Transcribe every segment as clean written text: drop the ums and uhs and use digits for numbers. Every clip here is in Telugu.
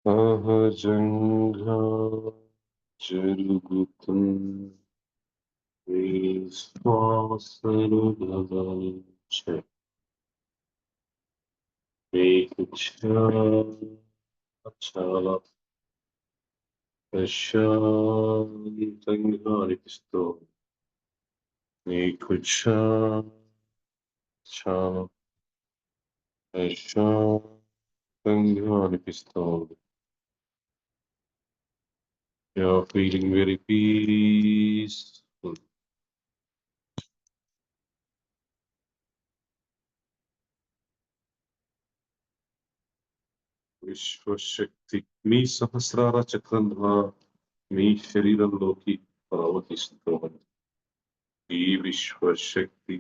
సహజంగా జరుగుతున్న శ్వాసను గమనించే మీకు చాలా ప్రశాంతంగా అనిపిస్తుంది. మీకు చాలా ప్రశాంతంగా అనిపిస్తుంది. You're feeling very peaceful. విశ్వశక్తి మీ సహస్రార చక్రం ద్వారా మీ శరీరంలోకి ప్రవహిస్తోంది. ఈ విశ్వశక్తి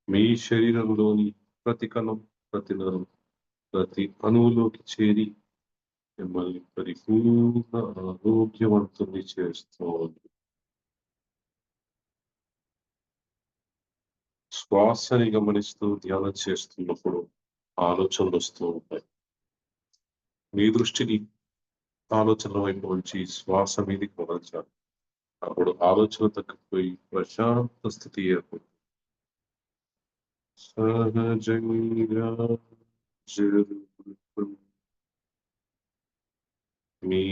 మీ శరీరంలోని ప్రతి కణం, ప్రతి నరం, ప్రతి అణువులోకి చేరి మిమ్మల్ని పరిపూర్ణ ఆరోగ్యవంతుల్ని చేస్తోంది. శ్వాసని గమనిస్తూ ధ్యానం చేస్తున్నప్పుడు ఆలోచనలు వస్తూ ఉంటాయి. మీ దృష్టిని ఆలోచనల వైపు ఉంచి శ్వాస మీదకి మరల్చాలి. అప్పుడు ఆలోచన తగ్గిపోయి ప్రశాంత స్థితి ఏర్పడుతుంది. సహజంగా జరుగుతున్న మీ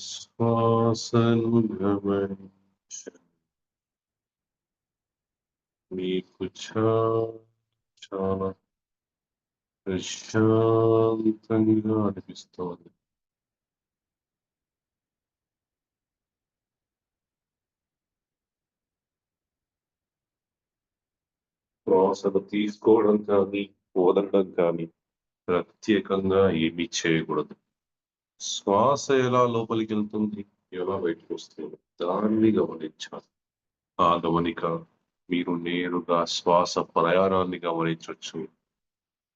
శ్వాసను గమనించండి. మీకు చాలా ప్రశాంతంగా అనిపిస్తోంది. శ్వాసను తీసుకోవడం కానీ, వదలడం కానీ ప్రత్యేకంగా ఏమీ చేయకూడదు. శ్వాస ఎలా లోపలికి వెళ్తుంది, ఎలా బయటకు వస్తుంది దాన్ని గమనించాలి. ఆ గమనిక మీరు నేరుగా శ్వాస ప్రయాణాన్ని గమనించవచ్చు,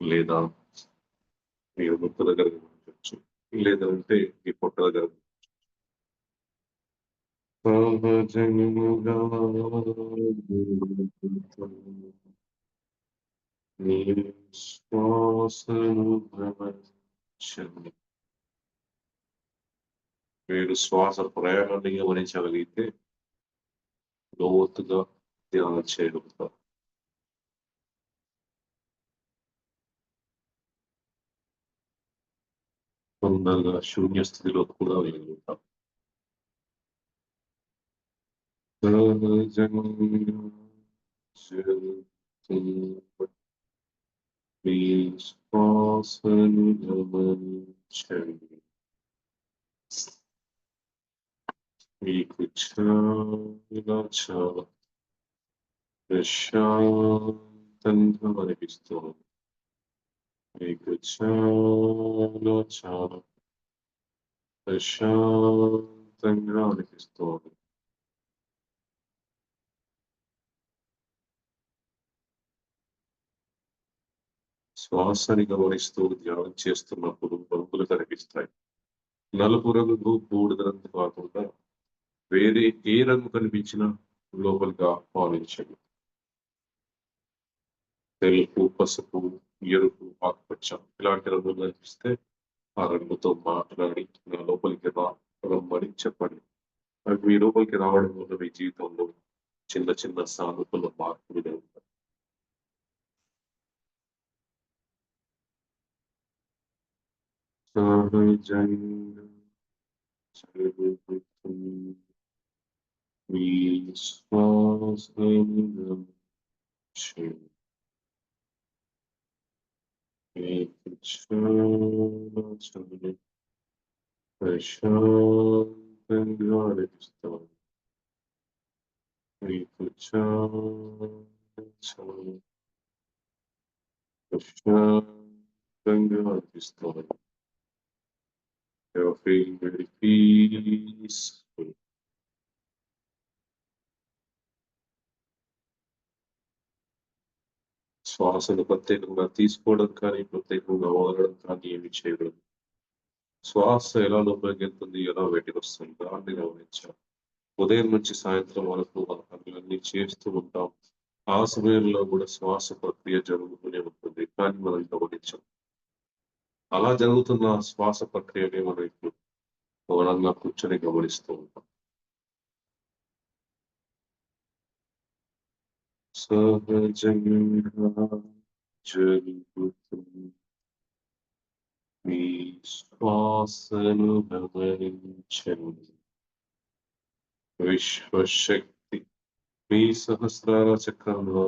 లేదా మీరు ముక్కు దగ్గర గమనించవచ్చు, లేదంటే మీ పొట్ట దగ్గర సహజంగా మీ శ్వాసను గమనించండి. మీరు శ్వాస ప్రయాణాన్ని గమనించగలిగితే లోతుగా ధ్యానం చేయగలుగుతారు. తొందరగా శూన్య స్థితిలో కూడా వెళ్ళగలుగుతారు. సహజంగా జరుగుతున్న మీ శ్వాసను గమనించండి. మీకు చాలా ప్రశాంతంగా అనిపిస్తుంది. మీకు చాలా ప్రశాంతంగా అనిపిస్తుంది. శ్వాసని గమనిస్తూ ధ్యానం చేస్తున్నప్పుడు రంగులు కనిపిస్తాయి. నలుపు రంగు, బూడిద రంగు కాకుండా వేరే ఏ రంగు కనిపించినా లోపలికి ఆహ్వానించండి. తెలుపు, పసుపు, ఎరుపు, ఆకుపచ్చ ఇలాంటి రంగులు కనిపిస్తే ఆ రంగుతో మాట్లాడి నా లోపలికి రమ్మని చెప్పండి. అవి మీ లోపలికి రావడం వల్ల మీ జీవితంలో చిన్న చిన్న సానుకూల మార్పులు జరుగుతాయి. సహజంగా జరుగుతున్న మీ శ్వాసను గమనించండి. మీకు చాలా ప్రశాంతంగా అనిపిస్తుంది. మీకు చాలా ప్రశాంతంగా అనిపిస్తుంది. You're feeling very peaceful. శ్వాసను ప్రత్యేకంగా తీసుకోవడం కానీ, ప్రత్యేకంగా వదలడం కానీ ఏమి చేయకూడదు. శ్వాస ఎలా లోపలికి వెళ్తుంది, ఎలా బయటకు వస్తుంది దాన్ని గమనించాలి. ఉదయం నుంచి సాయంత్రం వరకు మన పనులన్నీ చేస్తూ ఉంటాం. ఆ సమయంలో కూడా శ్వాస ప్రక్రియ జరుగుతూనే ఉంటుంది. కానీ మనం గమనించం. అలా జరుగుతున్న శ్వాస ప్రక్రియనే మనం ఇప్పుడు మౌనంగా కూర్చొని గమనిస్తూ ఉంటాం. సహజంగా జరుగుతుంది మీ శ్వాసను గమనించండి. విశ్వశక్తి మీ సహస్రార చక్రంలో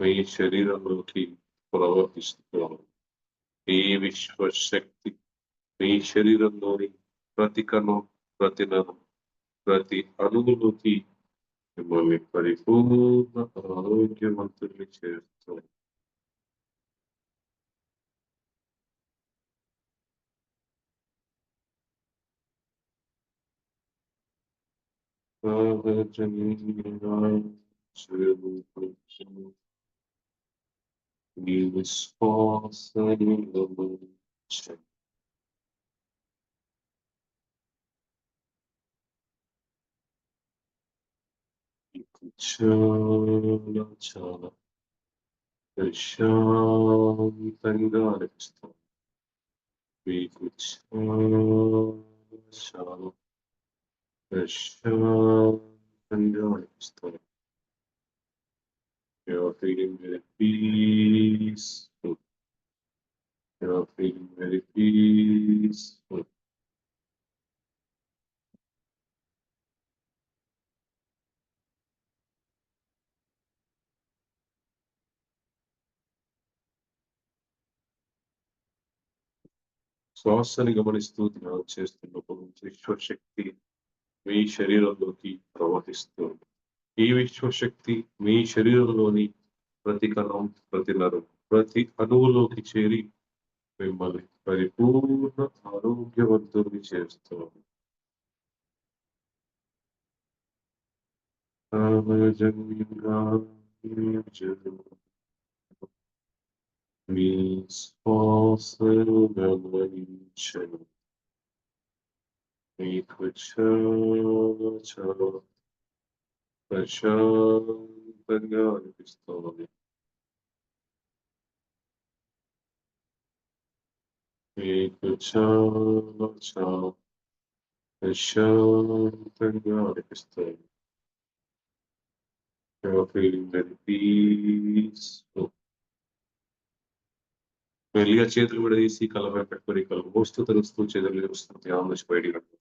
మీ శరీరంలోకి ప్రవహిస్తుంది. ఈ విశ్వశక్తి మీ శరీరంలోని ప్రతి కణం, ప్రతి నరం, ప్రతి అణువులోకి మిమ్మల్ని పరిపూర్ణ ఆరోగ్యవంతుల్ని చేస్తుంది. సహజంగా జరుగుతుంది మీ శ్వాసను గమనించండి. మీకు చాలా ప్రశాంతంగా అనిపిస్తుంది. మీకు చాలా ప్రశాంతంగా అనిపిస్తుంది. You're feeling very peaceful. You're feeling very peaceful. శ్వాసని గమనిస్తూ ధ్యానం చేస్తున్నప్పుడు విశ్వశక్తి మీ శరీరంలోకి ప్రవహిస్తుంది. ఈ విశ్వశక్తి మీ శరీరంలోని ప్రతి కణం, ప్రతి నరం, ప్రతి అణువులోకి చేరి మిమ్మల్ని పరిపూర్ణ ఆరోగ్యవంతుల్ని చేస్తుంది. సహజంగా జరుగుతుంది మీ శ్వాసను గమనించండి. మీకు చాలా ప్రశాంతంగా అనిపిస్తుంది. మీకు చాలా ప్రశాంతంగా అనిపిస్తుంది. You're feeling very peaceful. మెల్లిగా చేతులు విడదీసి కళ్ళపై పెట్టుకొని కళ్ళు మూస్తూ తెరుస్తూ చేతులు తెరుస్తూ ధ్యానం నుంచి బయటికి రండి.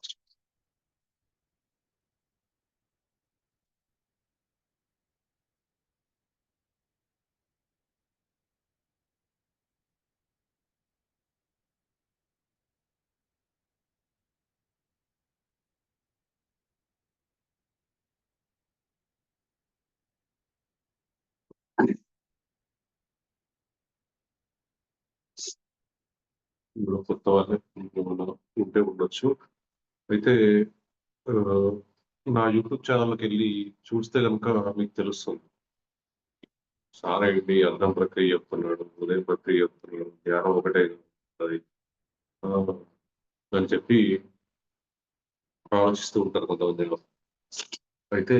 ఇందులో కొత్త వాళ్ళే ఇంకేమన్నా ఉంటే ఉండొచ్చు. అయితే ఆహ్, నా యూట్యూబ్ ఛానెల్‌కెళ్ళి చూస్తే గనుక మీకు తెలుస్తుంది. సార్ ఏంటి అర్థం ప్రక్రియ చెప్తున్నాడు, ఉదయం ప్రక్రియ చెప్తున్నాడు, ధ్యానం ఒకటే అది. ఆ! అని చెప్పి ఆలోచిస్తూ ఉంటారు కొంతమందేమో. అయితే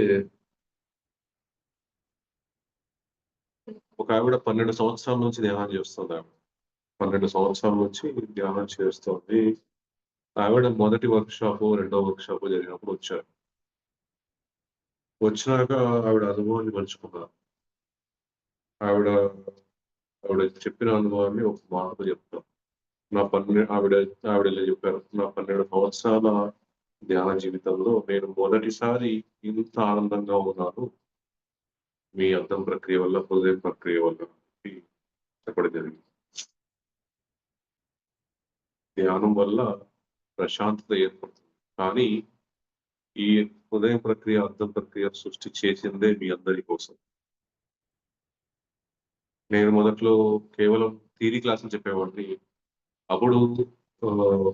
ఒకావిడ 12 సంవత్సరాల నుంచి ధ్యానం చేస్తుందావిడ. 12 సంవత్సరాల నుంచి ధ్యానం చేస్తోంది. ఆవిడ మొదటి వర్క్‌షాపో, రెండో వర్క్‌షాపో జరిగినప్పుడు వచ్చారు. వచ్చినాక ఆవిడ అనుభవాన్ని పంచుకున్నారు. ఆవిడ, ఆవిడ చెప్పిన అనుభవాన్ని ఒక మాటలో చెప్తాను. ఆవిడ ఇలా చెప్పారు. నా 12 సంవత్సరాల ధ్యాన జీవితంలో నేను మొదటిసారి ఇంత ఆనందంగా ఉన్నాను. మీ అర్థం ప్రక్రియ వల్ల, హృదయం ప్రక్రియ వల్ల అని చెప్పడం జరిగింది. ధ్యానం వల్ల ప్రశాంతత ఏర్పడుతుంది. కానీ ఈ హృదయ ప్రక్రియ, అర్థం ప్రక్రియ సృష్టి చేసిందే మీ అందరి కోసం. నేను మొదట్లో కేవలం థియరీ క్లాసులు చెప్పేవాడిని. అప్పుడు ఆహ్,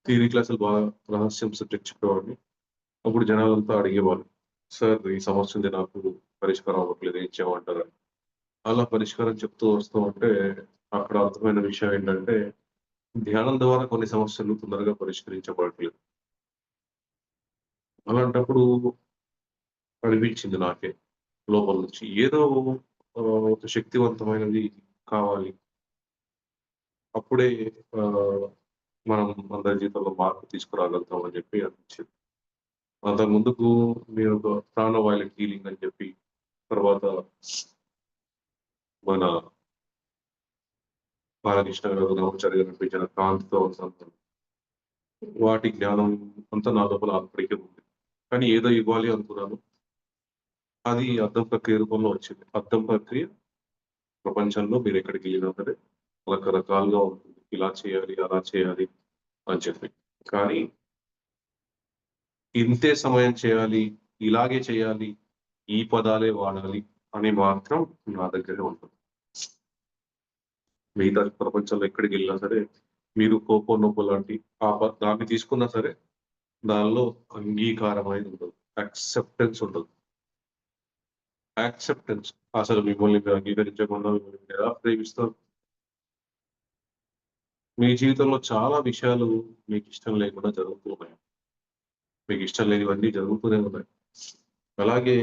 థియరీ క్లాసులు బాగా రహస్యం సబ్జెక్ట్ చెప్పేవాడిని. అప్పుడు జనాలంతా అడిగేవాళ్ళు. "సార్ ఈ సమస్య ఉంది నాకు పరిష్కారం అవ్వట్లేదు ఏం చేయమంటారు?" అలా పరిష్కారం చెప్తూ వస్తూ ఉంటే అక్కడ అర్థమైన విషయం ఏంటంటే, ధ్యానం ద్వారా కొన్ని సమస్యలు తొందరగా పరిష్కరించబడట్లేదు. అలాంటప్పుడు అనిపించింది నాకే లోపల నుంచి. ఏదో ఒక శక్తివంతమైనది కావాలి. అప్పుడే ఆహ్, మనం అందరి జీవితంలో మార్పు తీసుకురాగలుగుతాం అని చెప్పి అనిపించింది. అంతకు ముందుకు మీరు ఒక ప్రాణవాయువు హీలింగ్ అని చెప్పి, తర్వాత మన బాలకృష్ణ గారు, రామాచారి గారు నడిపించిన కాంతితో సంతం వాటి జ్ఞానం అంతా నా లోపల అప్పటికే ఉంది. కానీ ఏదో ఇవ్వాలి అనుకున్నాను. అది అద్దం ప్రక్రియ రూపంలో వచ్చింది. అద్దం ప్రక్రియ ప్రపంచంలో మీరు ఎక్కడికి వెళ్ళినా సరే రకరకాలుగా ఉంటుంది. ఇలా చేయాలి, అలా చేయాలి అని చెప్పి. కానీ ఇంతే సమయం చేయాలి, ఇలాగే చేయాలి, ఈ పదాలే వాడాలి అని మాత్రం నా దగ్గరే ఉంటుంది. మిగతా ప్రపంచంలో ఎక్కడికి వెళ్ళినా సరే మీరు కోపం నొప్పి లాంటి దాన్ని తీసుకున్నా సరే దానిలో అంగీకారం అనేది ఉండదు. యాక్సెప్టెన్స్ ఉండదు. యాక్సెప్టెన్స్ అసలు మిమ్మల్ని మీరు అంగీకరించకుండా మిమ్మల్ని మీరు ఎలా ప్రేమిస్తారు? మీ జీవితంలో చాలా విషయాలు మీకు ఇష్టం లేకుండా జరుగుతూ ఉన్నాయి. మీకు ఇష్టం లేనివన్నీ జరుగుతూనే ఉన్నాయి. అలాగే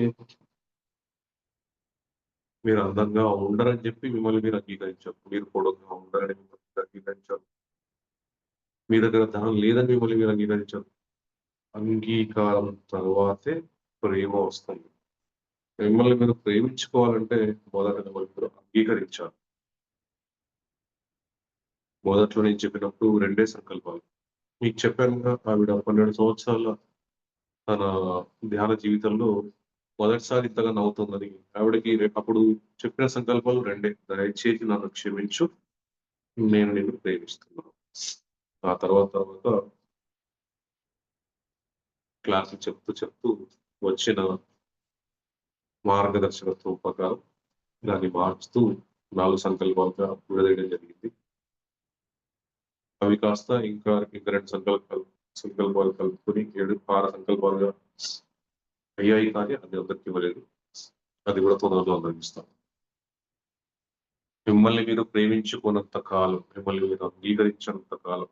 మీరు అందంగా ఉండరని చెప్పి మిమ్మల్ని మీరు అంగీకరించారు. మీరు పొడుగ్గా ఉండరని మిమ్మల్ని మీరు అంగీకరించారు. మీ దగ్గర ధనం లేదని మిమ్మల్ని మీరు అంగీకరించారు. అంగీకారం తర్వాతే ప్రేమ వస్తుంది. మిమ్మల్ని మీరు ప్రేమించుకోవాలంటే మొదట మిమ్మల్ని మీరు అంగీకరించాలి. మొదట్లో నేను చెప్పినప్పుడు 2 సంకల్పాలు. మీకు చెప్పానుగా ఆవిడ 12 సంవత్సరాల తన ధ్యాన జీవితంలో మొదటిసారి ఇంతగా నవ్వుతుందని. ఆవిడకి అప్పుడు చెప్పిన సంకల్పాలు 2. దయచేసి నన్ను క్షమించు. నేను నిన్ను ప్రేమిస్తున్నాను. ఆ తర్వాత క్లాసులు చెప్తూ వచ్చిన మార్గదర్శకత్వం ప్రకారం దాన్ని మార్చుతూ 4 సంకల్పాలుగా విడదీయడం జరిగింది. అవి కాస్త ఇంకా 2 సంకల్పాలు కలుపుకొని 6 సంకల్పాలుగా అయ్యాయి. కానీ అది అందరికి ఇవ్వలేదు. అది కూడా తొందరలో అందజేస్తాం. మిమ్మల్ని మీరు ప్రేమించుకోనంత కాలం, మిమ్మల్ని మీరు అంగీకరించినంత కాలం,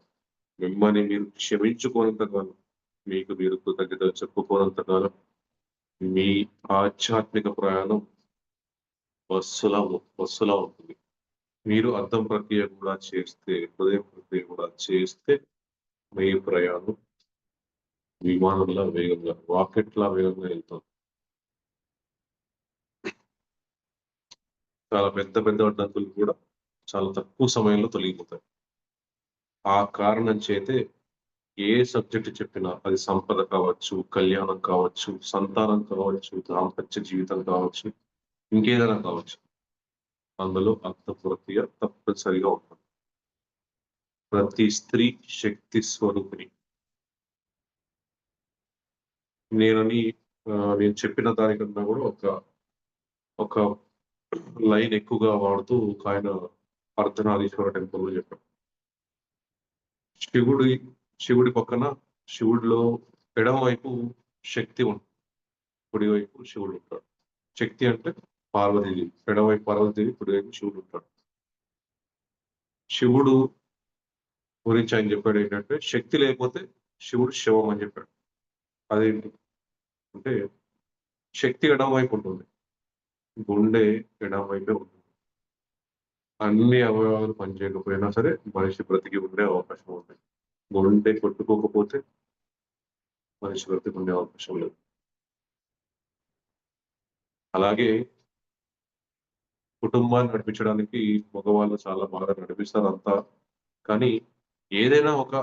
మిమ్మల్ని మీరు క్షమించుకోనంత కాలం, మీకు మీరు కృతజ్ఞతలు చెప్పుకోనంత కాలం మీ ఆధ్యాత్మిక ప్రయాణం బస్సులా ఉంటుంది. మీరు అర్థం ప్రక్రియ కూడా చేస్తే, హృదయం ప్రక్రియ కూడా చేస్తే మీ ప్రయాణం విమానంలా వేగంగా, రాకెట్‌లా వేగంగా వెళ్తుంది. చాలా పెద్ద అడ్డంకులు కూడా చాలా తక్కువ సమయంలో తొలగిపోతాయి. ఆ కారణం చేతే ఏ సబ్జెక్ట్ చెప్పినా అది సంపద కావచ్చు, కళ్యాణం కావచ్చు, సంతానం కావచ్చు, దాంపత్య జీవితం కావచ్చు, ఇంకేదైనా కావచ్చు. అందులో అర్థ ప్రక్రియ తప్పనిసరిగా ఉంటుంది. ప్రతి స్త్రీ శక్తి స్వరూపిణి. నేను చెప్పిన దానికన్నా కూడా ఒక లైన్ ఎక్కువగా వాడుతూ ఒకాయన అర్ధనారీశ్వర టెంపుల్‌లో చెప్పాడు. శివుడి శివుడి పక్కన శివుడిలో ఎడమ వైపు శక్తి ఉంటుంది. కుడివైపు శివుడు ఉంటాడు. శక్తి అంటే పార్వతీదేవి. ఎడమవైపు పార్వతీదేవి, కుడివైపు శివుడు ఉంటాడు. శివుడు గురించి ఆయన చెప్పాడు ఏంటంటే, శక్తి లేకపోతే శివుడు శవం అని చెప్పాడు. అదేంటి అంటే శక్తి ఎడమ వైపు ఉంటుంది. గుండె ఎడమ వైపే ఉంటుంది. అన్ని అవయవాలు పనిచేయకపోయినా సరే మనిషి బ్రతికి ఉండే అవకాశం ఉంది. గుండె కొట్టుకోకపోతే మనిషి బ్రతికి ఉండే అవకాశం లేదు. అలాగే కుటుంబాన్ని నడిపించడానికి మగవాళ్ళు చాలా బాగా నడిపిస్తారు అంతా. కానీ ఏదైనా ఒక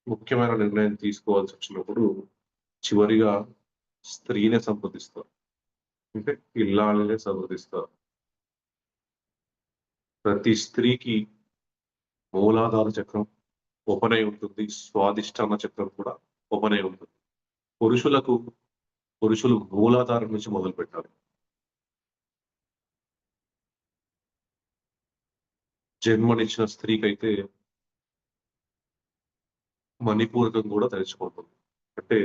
ముఖ్యమైన నిర్ణయం తీసుకోవాల్సి వచ్చినప్పుడు చివరిగా స్త్రీనే సంప్రదిస్తారు. అంటే ఇల్లాలనే సంప్రదిస్తారు. ప్రతి స్త్రీకి మూలాధార చక్రం ఓపెన్ అయి ఉంటుంది. స్వాదిష్టాన చక్రం కూడా ఓపెన్ అయి ఉంటుంది. పురుషులు మూలాధారం నుంచి మొదలుపెట్టాలి. జన్మనిచ్చిన స్త్రీకైతే మణిపూరకం కూడా తెరుచుకుంటుంది. అంటే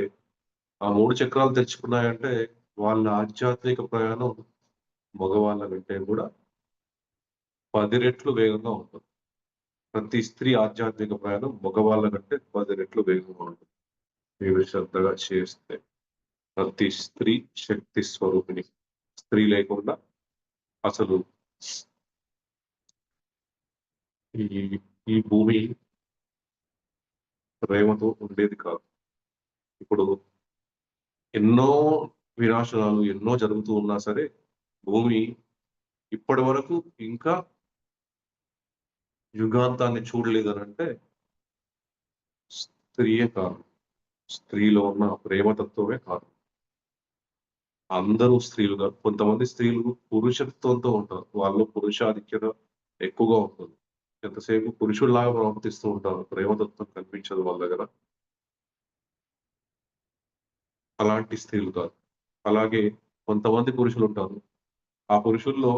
ఆ 3 చక్రాలు తెరుచుకున్నాయంటే వాళ్ళ ఆధ్యాత్మిక ప్రయాణం మగవాళ్ళ కంటే కూడా 10 రెట్లు వేగంగా ఉంటుంది. ప్రతి స్త్రీ ఆధ్యాత్మిక ప్రయాణం మగవాళ్ళ కంటే 10 రెట్లు వేగంగా ఉంటుంది. మీరు శ్రద్ధగా చేస్తే. ప్రతి స్త్రీ శక్తి స్వరూపిణి. స్త్రీ లేకుండా అసలు ఈ ఈ భూమి ప్రేమతో ఉండేది కాదు. ఇప్పుడు ఎన్నో వినాశనాలు ఎన్నో జరుగుతూ ఉన్నా సరే, భూమి ఇప్పటి వరకు ఇంకా యుగాంతాన్ని చూడలేదనంటే స్త్రీయే కారణం. స్త్రీలో ఉన్న ప్రేమతత్వమే కారణం. అందరూ స్త్రీలు కాదు. కొంతమంది స్త్రీలు పురుషత్వంతో ఉంటారు. వాళ్ళు పురుషాధిక్యత ఎక్కువగా ఉంటుంది. ఎంతసేపు పురుషుల్లాగా ప్రవర్తిస్తూ ఉంటారు. ప్రేమతత్వం కనిపించదు వాళ్ళ దగ్గర. అలాంటి స్త్రీలు కాదు. అలాగే కొంతమంది పురుషులుంటారు. ఆ పురుషుల్లో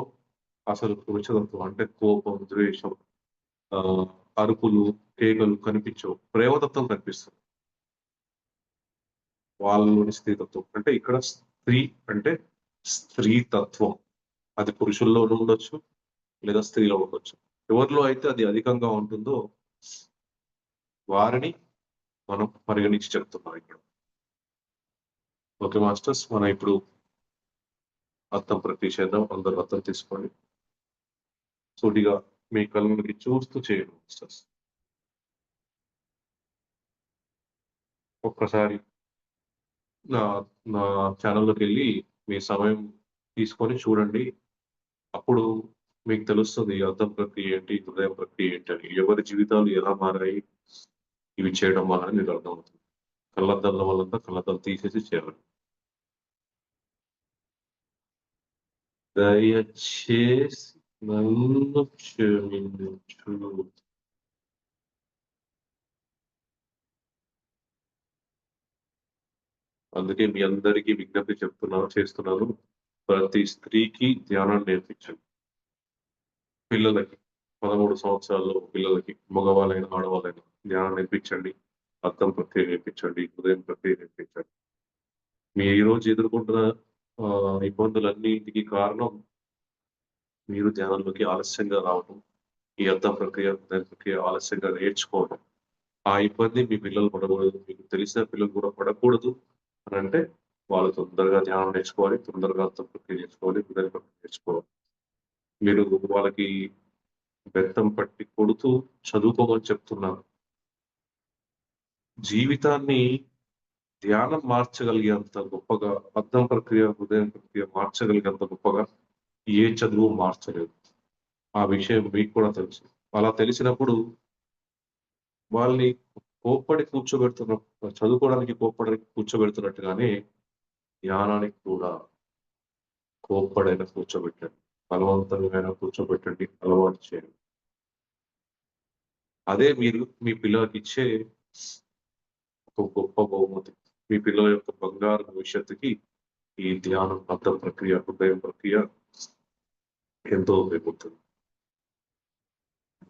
అసలు పురుషతత్వం అంటే కోపం, ద్వేషం, ఆహ్, అరుపులు, కేకలు కనిపించవు. ప్రేమతత్వం కనిపిస్తుంది. వాళ్ళలోని స్త్రీతత్వం. అంటే ఇక్కడ స్త్రీ అంటే స్త్రీతత్వం. అది పురుషుల్లోనూ ఉండొచ్చు, లేదా స్త్రీలో ఉండొచ్చు. ఎవరిలో అయితే అది అధికంగా ఉంటుందో వారిని మనం పరిగణించి చెప్తున్నాం ఇక్కడ. Okay masters. మనం ఇప్పుడు అద్దం ప్రక్రియ చేద్దాం. అందరూ అద్దం తీసుకోండి. సూటిగా మీ కళ్ళకి చూస్తూ చేయండి మాస్టర్స్. ఒక్కసారి నా నా ఛానెల్‌లోకెళ్ళి మీ సమయం తీసుకొని చూడండి. అప్పుడు మీకు తెలుస్తది అద్దం ప్రక్రియ ఏంటి? హృదయం ప్రక్రియ ఏంటని. ఎవరి జీవితాలు ఎలా మారాయి ఇవి చేయడం వల్ల అని మీకు అర్థమవుతుంది. కళ్ళద్దాల వాళ్ళంతా కళ్ళద్దాలు తీసేసి చేయాలి. దయచేసి నన్ను క్షమించు. అందుకే మీ అందరికీ విజ్ఞప్తి చేస్తున్నాను. ప్రతి స్త్రీకి ధ్యానం నేర్పించండి. పిల్లలకి 13 సంవత్సరాల్లో పిల్లలకి మగవాళ్ళైనా, ఆడవాళ్ళైనా ధ్యానం నేర్పించండి. అద్దం ప్రక్రియ నేర్పించండి. హృదయం ప్రక్రియ నేర్పించండి. మీరు ఈరోజు ఎదుర్కొంటున్న ఇబ్బందులన్నిటికి కారణం మీరు ధ్యానంలోకి ఆలస్యంగా రావటం. ఈ అద్దం ప్రక్రియ, హృదయం ప్రక్రియ ఆలస్యంగా నేర్చుకోవడం. ఆ ఇబ్బంది మీ పిల్లలు పడకూడదు. మీకు తెలిసిన పిల్లలు కూడా పడకూడదు అనంటే వాళ్ళు తొందరగా ధ్యానం నేర్చుకోవాలి. తొందరగా అద్దం ప్రక్రియ నేర్చుకోవాలి. హృదయం ప్రక్రియ నేర్చుకోవాలి. మీరు వాళ్ళకి బెత్తం పట్టి కొడుతూ చదువుకోమని చెప్తున్నారు. జీవితాన్ని ధ్యానం మార్చగలిగేంత గొప్పగా, అద్దం ప్రక్రియ, హృదయం ప్రక్రియ మార్చగలిగేంత గొప్పగా ఏ చదువు మార్చలేదు. ఆ విషయం మీకు కూడా తెలుసు. అలా తెలిసినప్పుడు వాళ్ళని కోప్పడి చదువుకోవడానికి కోప్పడి కూర్చోబెడుతున్నట్టుగానే ధ్యానానికి కూడా కోప్పడైనా కూర్చోబెట్టండి. బలవంతంగా కూర్చోబెట్టండి. అలవాటు చేయండి. అదే మీరు మీ పిల్లలకిచ్చే ఒక గొప్ప బహుమతి. మీ పిల్లల యొక్క బంగారు భవిష్యత్తుకి ఈ ధ్యానం, అద్దం ప్రక్రియ, హృదయం ప్రక్రియ ఎంతో ఉపయోగపడుతుంది.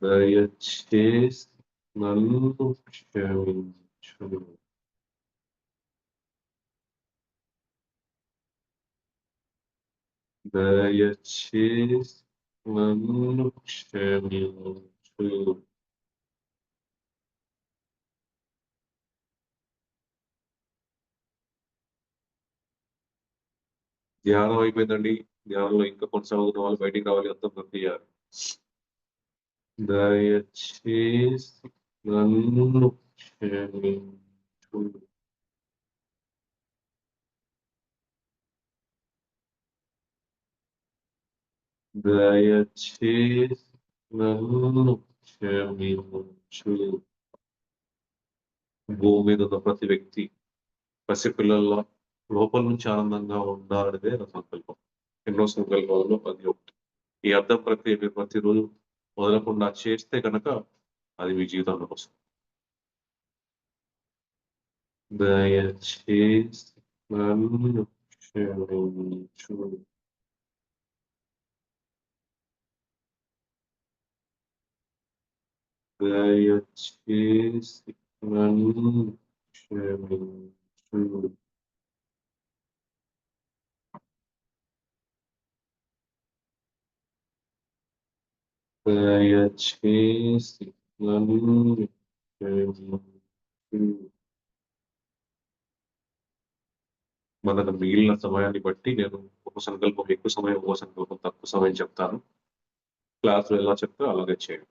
దయచేసి నన్ను క్షమించు. దయచేసి నన్ను క్షమించు. ధ్యానం అయిపోయిందండి. ధ్యానంలో ఇంకా కొనసాగుతున్న వాళ్ళు బయటికి రావాలి. అద్దం ప్రక్రియ. దయచేసి నన్ను క్షమించు. దయచేసి నన్ను క్షమించు. భూమి మీద ఉన్న ప్రతి వ్యక్తి పసిపిల్లల్లా లోపల నుంచి ఆనందంగా ఉండాలనేదే నా సంకల్పం. ఎన్నో సంకల్పాల్లో అది ఒకటి. ఈ అద్దం ప్రక్రియ మీరు ప్రతిరోజు వదలకుండా చేస్తే గనక అది మీ జీవితంలోకొస్తుంది. దయచేసి నన్ను క్షమించు. దయచేసి నన్ను క్షమించు. దయచేసి నన్ను క్షమించు. మనకు మిగిలిన సమయాన్ని బట్టి నేను ఒక సంకల్పం ఎక్కువ సమయం, ఒక సంకల్పం తక్కువ సమయం చెప్తాను. క్లాస్‌లో ఎలా చెప్తే అలాగే చేయండి.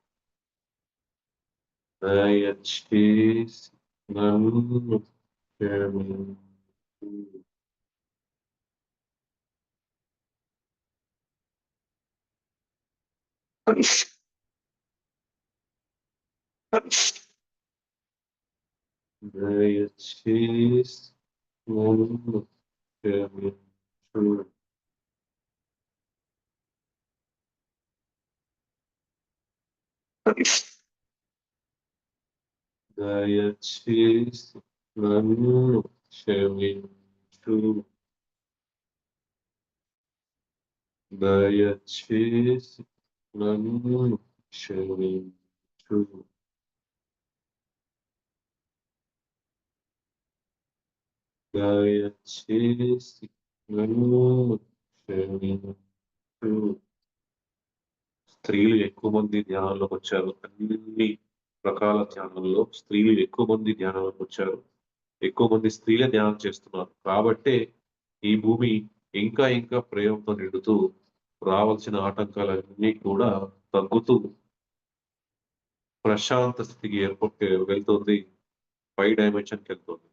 దయచేసి నన్ను క్షమించు. దయచేసి నన్ను క్షమించు. దయచేసి నన్ను క్షమించు. దయచేసి నన్ను క్షమించు. దయచేసి నన్ను క్షమించు. స్త్రీలు ఎక్కువ మంది ధ్యానంలోకి వచ్చారు. అన్ని రకాల ధ్యానంలో స్త్రీలు ఎక్కువ మంది ధ్యానంలోకి వచ్చారు. ఎక్కువ మంది స్త్రీలే ధ్యానం చేస్తున్నారు. కాబట్టే ఈ భూమి ఇంకా ఇంకా ప్రేమతో నిండుతూ రావాల్సిన ఆటంకాలన్నీ కూడా తగ్గుతూ ప్రశాంత స్థితికి వెళ్తుంది. పై డైమెన్షన్‌కి వెళ్తుంది.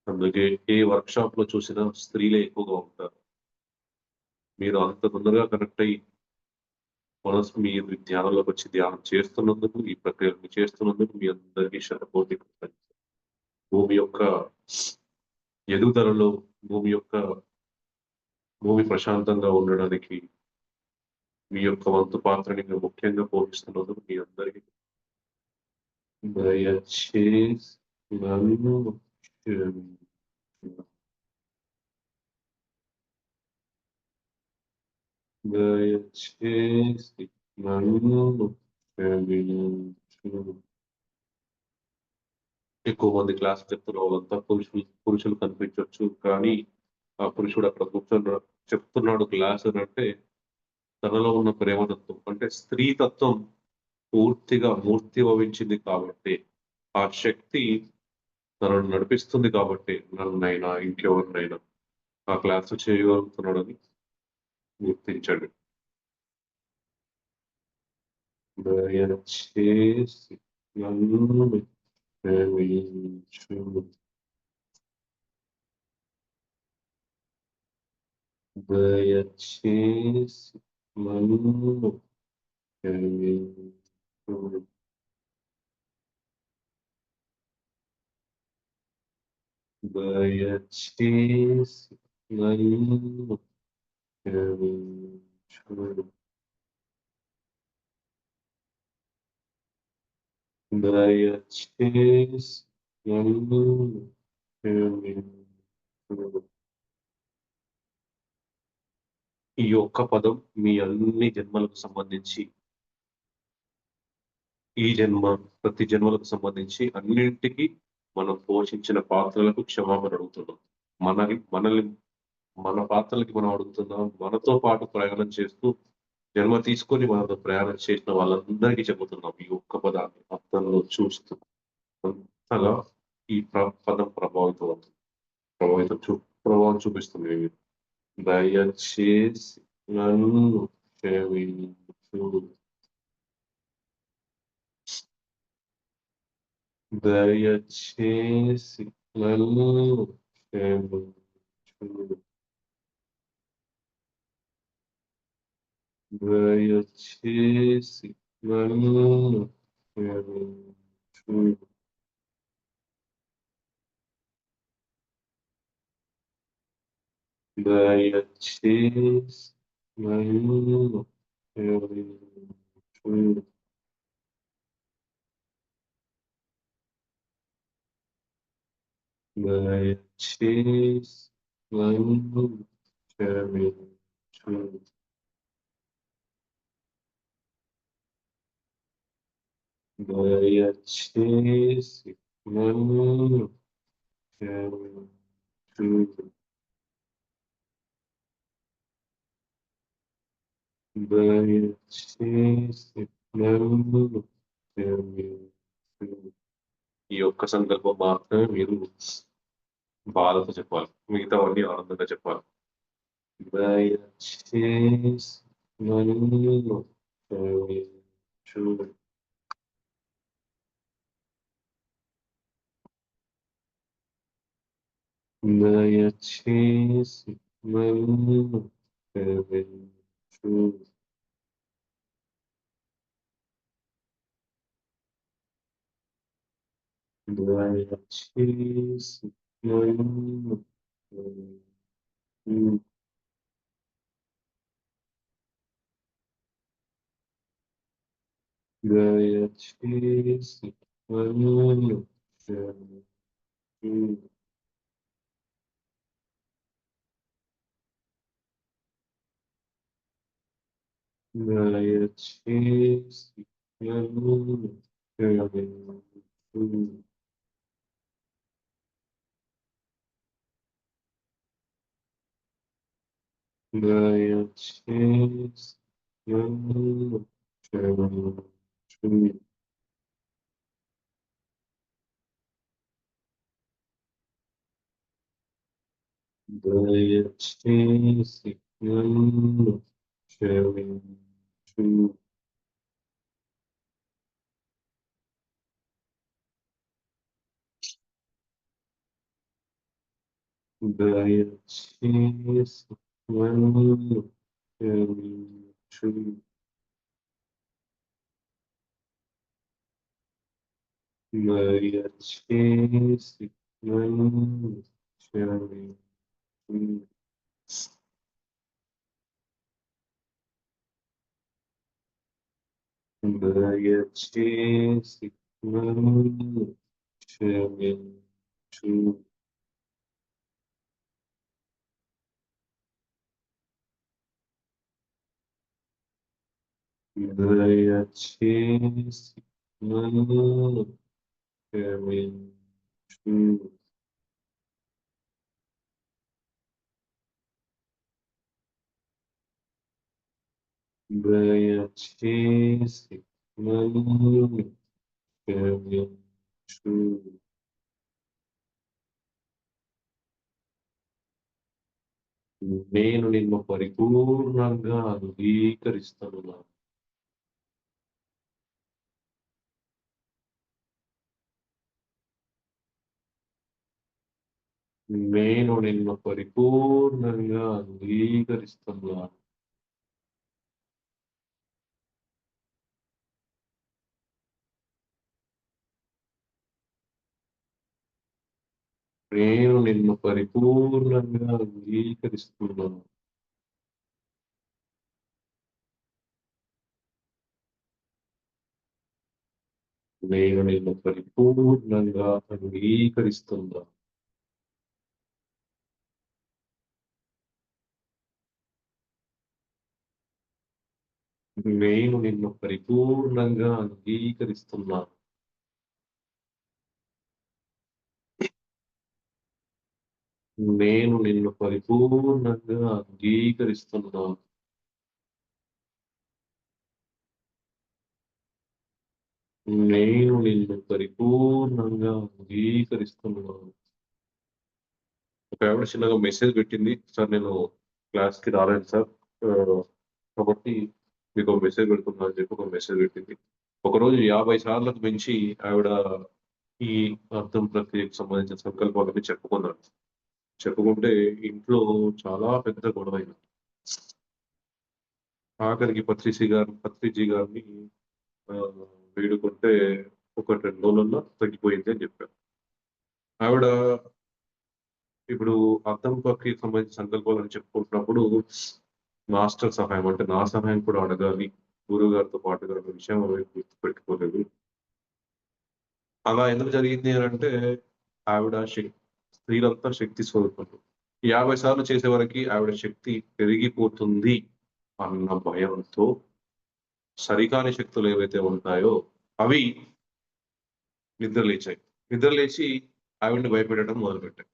అందుకే ఏ వర్క్‌షాప్‌లో చూసినా స్త్రీలే ఎక్కువగా ఉంటారు. మీరు అంత తొందరగా కనెక్ట్ అయ్యి మీరు ధ్యానంలోకి వచ్చి ధ్యానం చేస్తున్నందుకు, ఈ ప్రక్రియను చేస్తున్నందుకు మీ అందరికీ శతకోటి కృతజ్ఞతలు. భూమి యొక్క ఎదుగుదలలో, భూమి యొక్క భూమి ప్రశాంతంగా ఉండడానికి మీ యొక్క వంతు పాత్రని మీరు ముఖ్యంగా పోషిస్తున్నందుకు మీ అందరికీ దయచేసి నన్ను క్షమించు. దయచేసి నన్ను క్షమించు. ఎక్కువ మంది క్లాస్ చెప్తున్న వాళ్ళంతా పురుషులు కనిపించొచ్చు. కానీ ఆ పురుషుడు అక్కడ చెప్తున్నాడు క్లాస్ అనంటే తనలో ఉన్న ప్రేమతత్వం అంటే స్త్రీ తత్వం పూర్తిగా మూర్తిభవించింది కాబట్టి, ఆ శక్తి తనను నడిపిస్తుంది కాబట్టి నన్నైనా, ఇంకెవరినైనా ఆ క్లాస్ చేయగలుగుతున్నాడని గుర్తించండి. దయచేసి నన్ను క్షమించు. దయచేసి నన్ను క్షమించు. దయచేసి నన్ను క్షమించు. దయచేసి నన్ను క్షమించు. ఈ ఒక్క పదం మీ అన్ని జన్మలకు సంబంధించి ఈ జన్మ, ప్రతి జన్మలకు సంబంధించి అన్నింటికి మనం పోషించిన పాత్రలకు క్షమాపణ అడుగుతున్నాం. మనల్ని మన పాత్రలకి మనం అడుగుతున్నాం. మనతో పాటు ప్రయాణం చేస్తూ జన్మ తీసుకొని మనతో ప్రయాణం చేసిన వాళ్ళందరికీ చెబుతున్నాం. ఈ ఒక్క పదాన్ని అర్థంలో చూస్తూ అంతగా ఈ పదం ప్రభావితం అవుతుంది. ప్రభావితం చూ ప్రభావం చూపిస్తుంది మీ మీద. దయచేసి నన్ను క్షమించు. దయచేసి నన్ను క్షమించు. దయచేసి నన్ను క్షమించు. దయచేసి నన్ను క్షమించు. దయచేసి నన్ను క్షమించు. దయచేసి నన్ను క్షమించు. దయచేసి నన్ను క్షమించు. ఈ ఒక్క సందర్భం మాత్రమే మీరు బాధతో చెప్పాలి. మిగతావన్నీ ఆనందంగా చెప్పాలి. దయచేసి నన్ను క్షమించు. దయచేసి నన్ను క్షమించు. దయచేసి నన్ను క్షమించు. దయచేసి నన్ను క్షమించు. దయచేసి నన్ను క్షమించు. దయచేసి నన్ను క్షమించు. దయచేసి నన్ను క్షమించు. దయచేసి నన్ను క్షమించు. దయచేసి నన్ను క్షమించు. దయచేసి నన్ను క్షమించు. దయచేసి నన్ను క్షమించు. దయచేసి నన్ను క్షమించు. నేను నిన్ను పరిపూర్ణంగా అంగీకరిస్తున్నాను. నేను నిన్ను పరిపూర్ణంగా అంగీకరిస్తున్నాను. నేను నిన్ను పరిపూర్ణంగా అంగీకరిస్తున్నాను. నేను నిన్ను పరిపూర్ణంగా అంగీకరిస్తున్నాను. నేను నిన్ను పరిపూర్ణంగా అంగీకరిస్తున్నాను. నేను నిన్ను పరిపూర్ణంగా అంగీకరిస్తున్నాను. నేను నిన్ను పరిపూర్ణంగా అంగీకరిస్తున్నాను. ఒక ఆవిడ చిన్నగా మెసేజ్ పెట్టింది, సార్ నేను క్లాస్‌కి రాలేను సార్. కాబట్టి మీకు ఒక మెసేజ్ పెడుతున్నా అని చెప్పి ఒక మెసేజ్ పెట్టింది. ఒకరోజు 50 సార్లకు మించి ఆవిడ ఈ అర్థం ప్రక్రియకు సంబంధించిన సంకల్పాలన్నీ చెప్పుకున్నారు. చెప్పుకుంటే ఇంట్లో చాలా పెద్ద గొడవైంది. ఆఖరికి పత్రిజీ గారిని వేడుకుంటే ఒక 2 రోజుల్లో తగ్గిపోయింది అని చెప్పారు. ఆవిడ ఇప్పుడు అర్థం ప్రక్రియకు సంబంధించిన సంకల్పాలని చెప్పుకుంటున్నప్పుడు మాస్టర్ సహాయం అంటే నా సహాయం కూడా అడగాలి గురువుగారితో పాటుగా అన్న విషయం ఆమె గుర్తుపెట్టుకోలేదు. అలా ఎందుకు జరిగింది అనంటే ఆవిడ స్త్రీలంతా శక్తి స్వరూపులు. 50 సార్లు చేసే వరకి ఆవిడ శక్తి పెరిగిపోతుంది అన్న భయంతో సరికాని శక్తులు ఏవైతే ఉంటాయో అవి నిద్రలేచాయి. నిద్రలేచి ఆవిడని భయపెట్టడం మొదలుపెట్టాయి.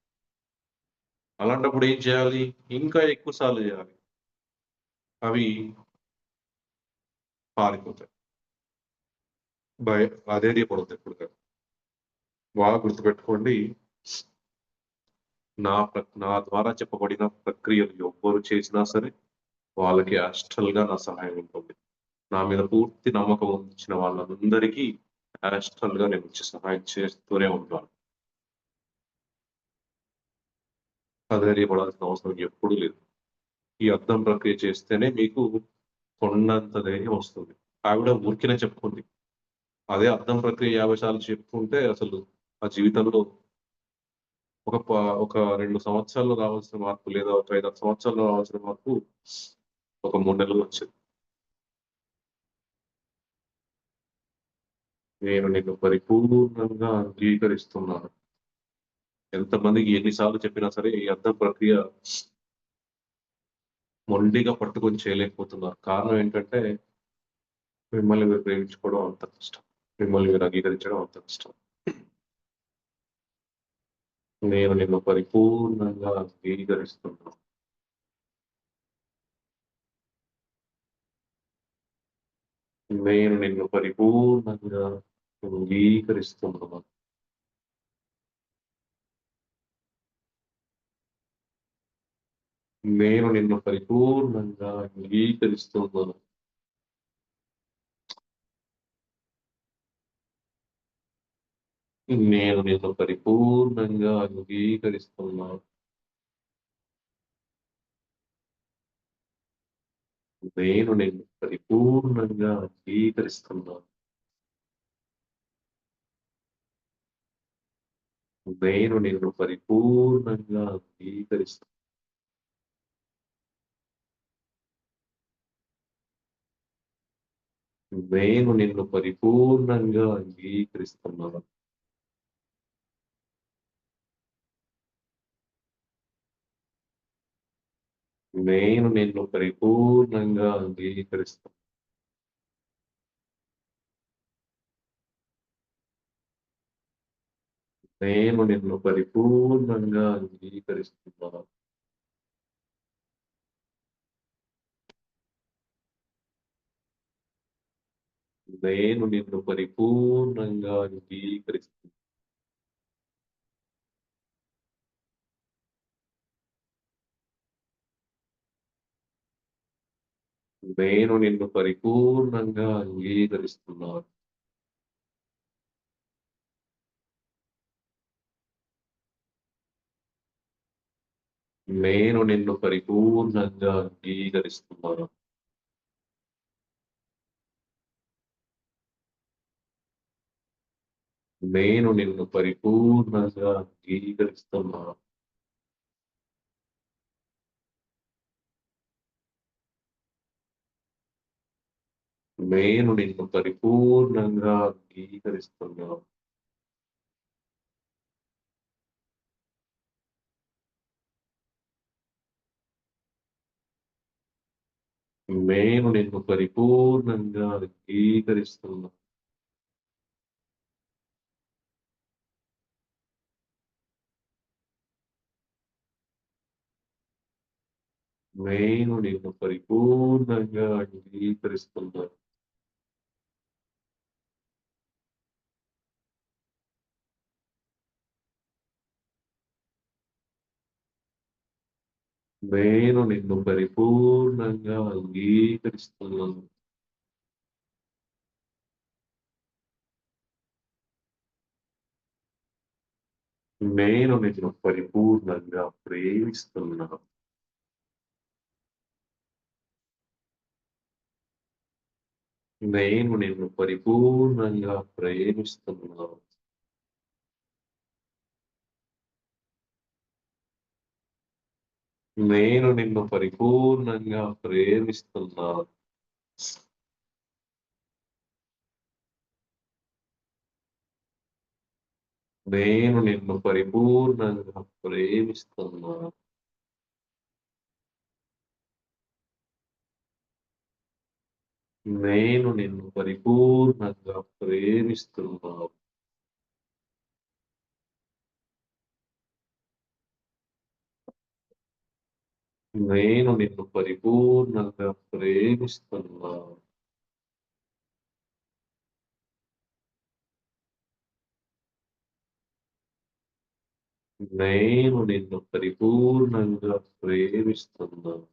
అలాంటప్పుడు ఏం చేయాలి? ఇంకా ఎక్కువ సార్లు చేయాలి. అవి పారిపోతాయి. అధైర్యపడొద్దు ఎప్పుడు కాదు. బాగా గుర్తుపెట్టుకోండి. నా ద్వారా చెప్పబడిన ప్రక్రియలు ఎవ్వరు చేసినా సరే వాళ్ళకి యాస్ట్రల్‌గా నా సహాయం ఉంటుంది. నా మీద పూర్తి నమ్మకం ఉంచిన వాళ్ళందరికీ యాస్ట్రల్‌గా నేనొచ్చి సహాయం చేస్తూనే ఉంటాను. అధైర్యపడాల్సిన అవసరం ఎప్పుడూ లేదు. ఈ అర్థం ప్రక్రియ చేస్తేనే మీకు కొండంత ధైర్యం వస్తుంది. ఆవిడ ఊరికేనే చెప్పుకుంది. అదే అర్థం ప్రక్రియ 50 సార్లు చెప్పుకుంటే అసలు ఆ జీవితంలో ఒక ప ఒక 2 సంవత్సరాల్లో రావాల్సిన మార్పు లేదా ఒక 5, 6 సంవత్సరాల్లో రావాల్సిన మార్పు ఒక 3 నెలల్లో వచ్చేది. నేను నిన్ను పరిపూర్ణంగా అంగీకరిస్తున్నాను. ఎంతమందికి ఎన్ని సార్లు చెప్పినా సరే ఈ అర్థం ప్రక్రియ మొండిగా పట్టుకొని చేయలేకపోతున్నారు. కారణం ఏంటంటే మిమ్మల్ని మీరు ప్రేమించుకోవడం అంత కష్టం. మిమ్మల్ని మీరు అంగీకరించడం అంత కష్టం. నేను నిన్ను పరిపూర్ణంగా అంగీకరిస్తున్నాను. నేను నిన్ను పరిపూర్ణంగా అంగీకరిస్తున్నాను. నేను నిన్ను పరిపూర్ణంగా అంగీకరిస్తున్నాను. నేను నిన్ను పరిపూర్ణంగా అంగీకరిస్తున్నాను. నేను నిన్ను పరిపూర్ణంగా అంగీకరిస్తున్నాను. నేను నిన్ను పరిపూర్ణంగా అంగీకరిస్తున్నాను. నేను నిన్ను పరిపూర్ణంగా అంగీకరిస్తున్నాను. నేను నిన్ను పరిపూర్ణంగా అంగీకరిస్తున్నాను. నేను నిన్ను పరిపూర్ణంగా అంగీకరిస్తున్నాను. నేను నిన్ను పరిపూర్ణంగా అంగీకరిస్తున్నాను. నేను నిన్ను పరిపూర్ణంగా అంగీకరిస్తున్నాను. నేను నిన్ను పరిపూర్ణంగా అంగీకరిస్తున్నాను. నేను నిన్ను పరిపూర్ణంగా అంగీకరిస్తున్నాను. నేను నిన్ను పరిపూర్ణంగా అంగీకరిస్తున్నాను. నేను నిన్ను పరిపూర్ణంగా అంగీకరిస్తున్నాను. నేను నిన్ను పరిపూర్ణంగా అంగీకరిస్తున్నాను. నేను నిన్ను పరిపూర్ణంగా అంగీకరిస్తున్నాను. నేను నిన్ను పరిపూర్ణంగా ప్రేమిస్తున్నాను. నేను నిన్ను పరిపూర్ణంగా ప్రేమిస్తున్నాను. నేను నిన్ను పరిపూర్ణంగా ప్రేమిస్తున్నాను. నేను నిన్ను పరిపూర్ణంగా ప్రేమిస్తున్నాను. నేను నిన్ను పరిపూర్ణంగా ప్రేమిస్తున్నాను. నేను నిన్ను పరిపూర్ణంగా ప్రేమిస్తున్నాను. నేను నిన్ను పరిపూర్ణంగా ప్రేమిస్తున్నాను.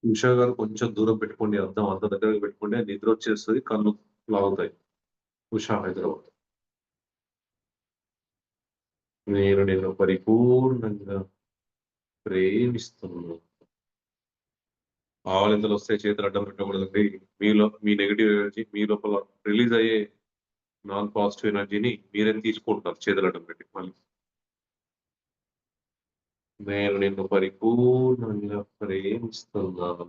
ఉషా గారు కొంచెం దూరం పెట్టుకోండి. అద్దం అంత దగ్గరకి పెట్టుకోండి. నిద్రొచ్చేస్తది. కళ్ళు లాగుతాయి. ఉషా హైదరాబాద్. నేను నిన్ను పరిపూర్ణంగా ప్రేమిస్తున్నాను. ఆవలింతలొస్తాయి చేతులు అడ్డం పెట్టకూడదండి. మీలో మీ నెగెటివ్ ఎనర్జీ మీ లోపల రిలీజ్ అయ్యే నాన్ పాజిటివ్ ఎనర్జీని మీరే తీసుకుంటున్నారు చేతులు అడ్డం పెట్టి మళ్ళీ. నేను నిన్ను పరిపూర్ణంగా ప్రేమిస్తున్నాను.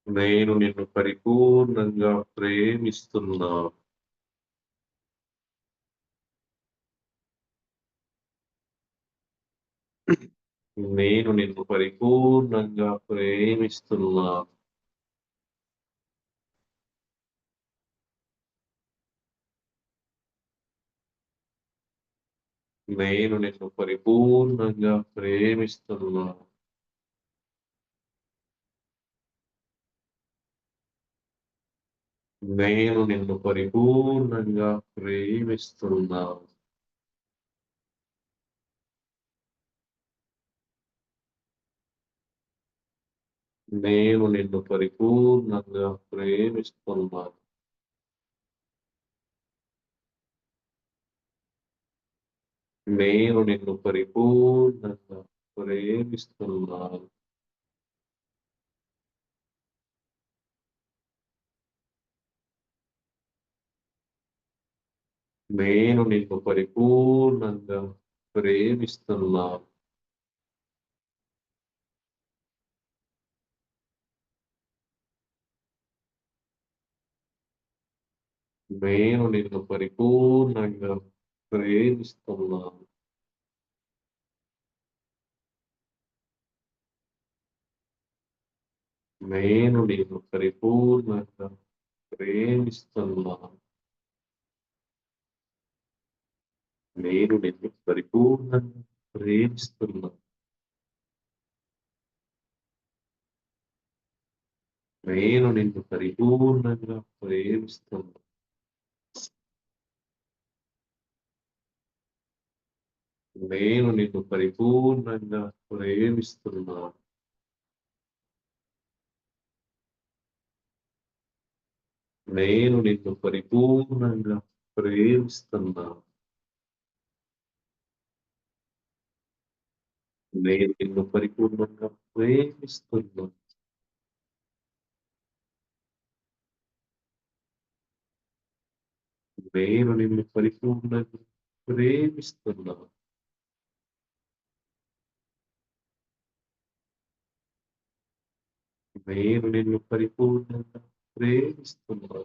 నేను నిన్ను పరిపూర్ణంగా ప్రేమిస్తున్నాను. నేను నిన్ను పరిపూర్ణంగా ప్రేమిస్తున్నాను. నేను నిన్ను పరిపూర్ణంగా ప్రేమిస్తున్నాను. నేను నిన్ను పరిపూర్ణంగా ప్రేమిస్తున్నాను. నేను నిన్ను పరిపూర్ణంగా ప్రేమిస్తున్నాను. నేను నిన్ను పరిపూర్ణంగా ప్రేమిస్తున్నాను. నేను నిన్ను పరిపూర్ణంగా ప్రేమిస్తున్నాను. నేను నిన్ను పరిపూర్ణంగా ప్రేమిస్తున్నాను. నేను నిన్ను పరిపూర్ణంగా ప్రేమిస్తున్నాను. నేను నిన్ను పరిపూర్ణంగా ప్రేమిస్తున్నాను. నేను నిన్ను పరిపూర్ణంగా ప్రేమిస్తున్నాను. నేను నిన్ను పరిపూర్ణంగా ప్రేమిస్తున్నాను. నేను నిన్ను పరిపూర్ణంగా ప్రేమిస్తున్నాను. నేను నిన్ను పరిపూర్ణంగా ప్రేమిస్తున్నాను. నేను నిన్ను పరిపూర్ణంగా ప్రేమిస్తున్నాను. నేను నిన్ను పరిపూర్ణంగా ప్రేమిస్తున్నాను.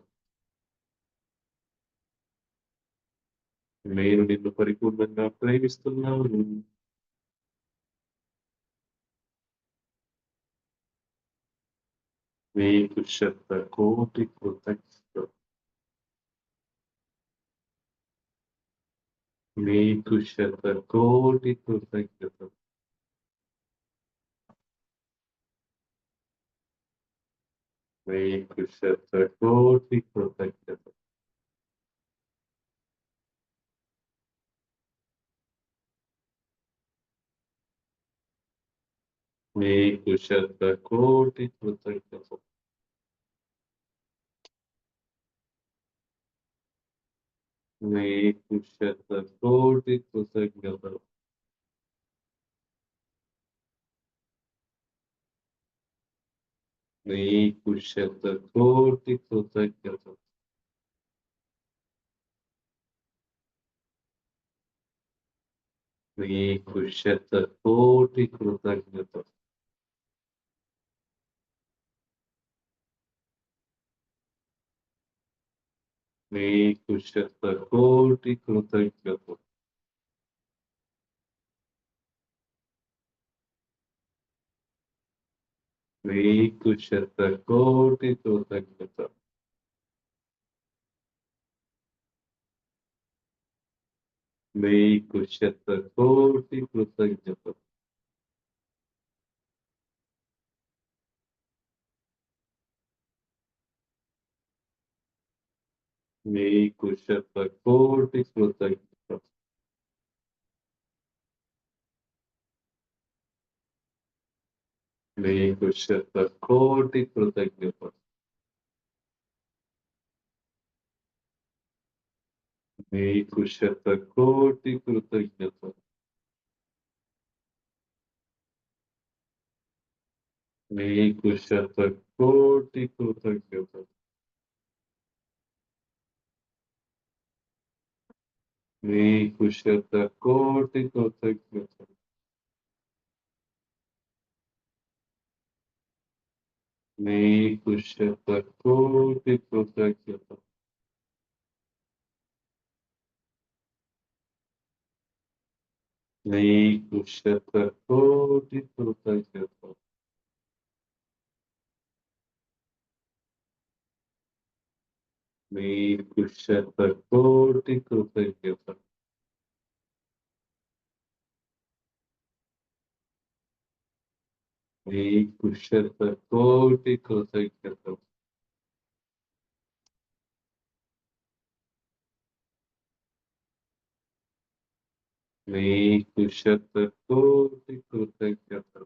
నేను నిన్ను పరిపూర్ణంగా ప్రేమిస్తున్నాను. నీకు శతకోటి కృతజ్ఞతలు. నీకు శతకోటి కృతజ్ఞతలు. నీకు శతకోటి కృతజ్ఞతలు. నీకు శతకోటి కృతజ్ఞతలు. నీకు శతకోటి కృతజ్ఞతలు. నీకు శతకోటి కృతజ్ఞతలు. నీకు శతకోటి కృతజ్ఞతలు. నీకు శతకోటి కృతజ్ఞతలు. నీకు శతకోటి కృతజ్ఞతలు. నీకు శతకోటి కృతజ్ఞతలు. నీకు శతకోటి కృతజ్ఞతలు. నీకు శతకోటి కృతజ్ఞతలు. నీకు శతకోటి కృతజ్ఞతలు. నీకు శతకోటి కృతజ్ఞతలు. నీకు శతకోటి కృతజ్ఞతలు. నీకు శతకోటి కృతజ్ఞతలు. నీకు శతకోటి కృతజ్ఞతలు. నీకు శతకోటి కృతజ్ఞతలు. నీకు శతకోటి కృతజ్ఞతలు. నీకు శతకోటి కృతజ్ఞతలు.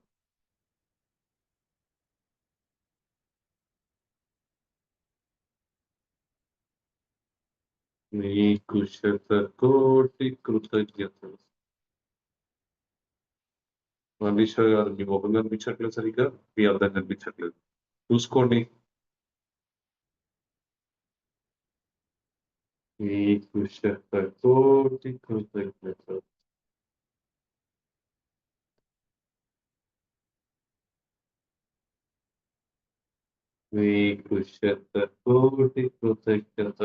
నీకు శతకోటి కృతజ్ఞతలు. మనీషా గారు మీ ముఖం కనిపించట్లేదు సరిగ్గా, మీ అర్థం కనిపించట్లేదు, చూసుకోండి. నీకు శతకోటి కృతజ్ఞతలు. నీకు శతకోటి కృతజ్ఞతలు.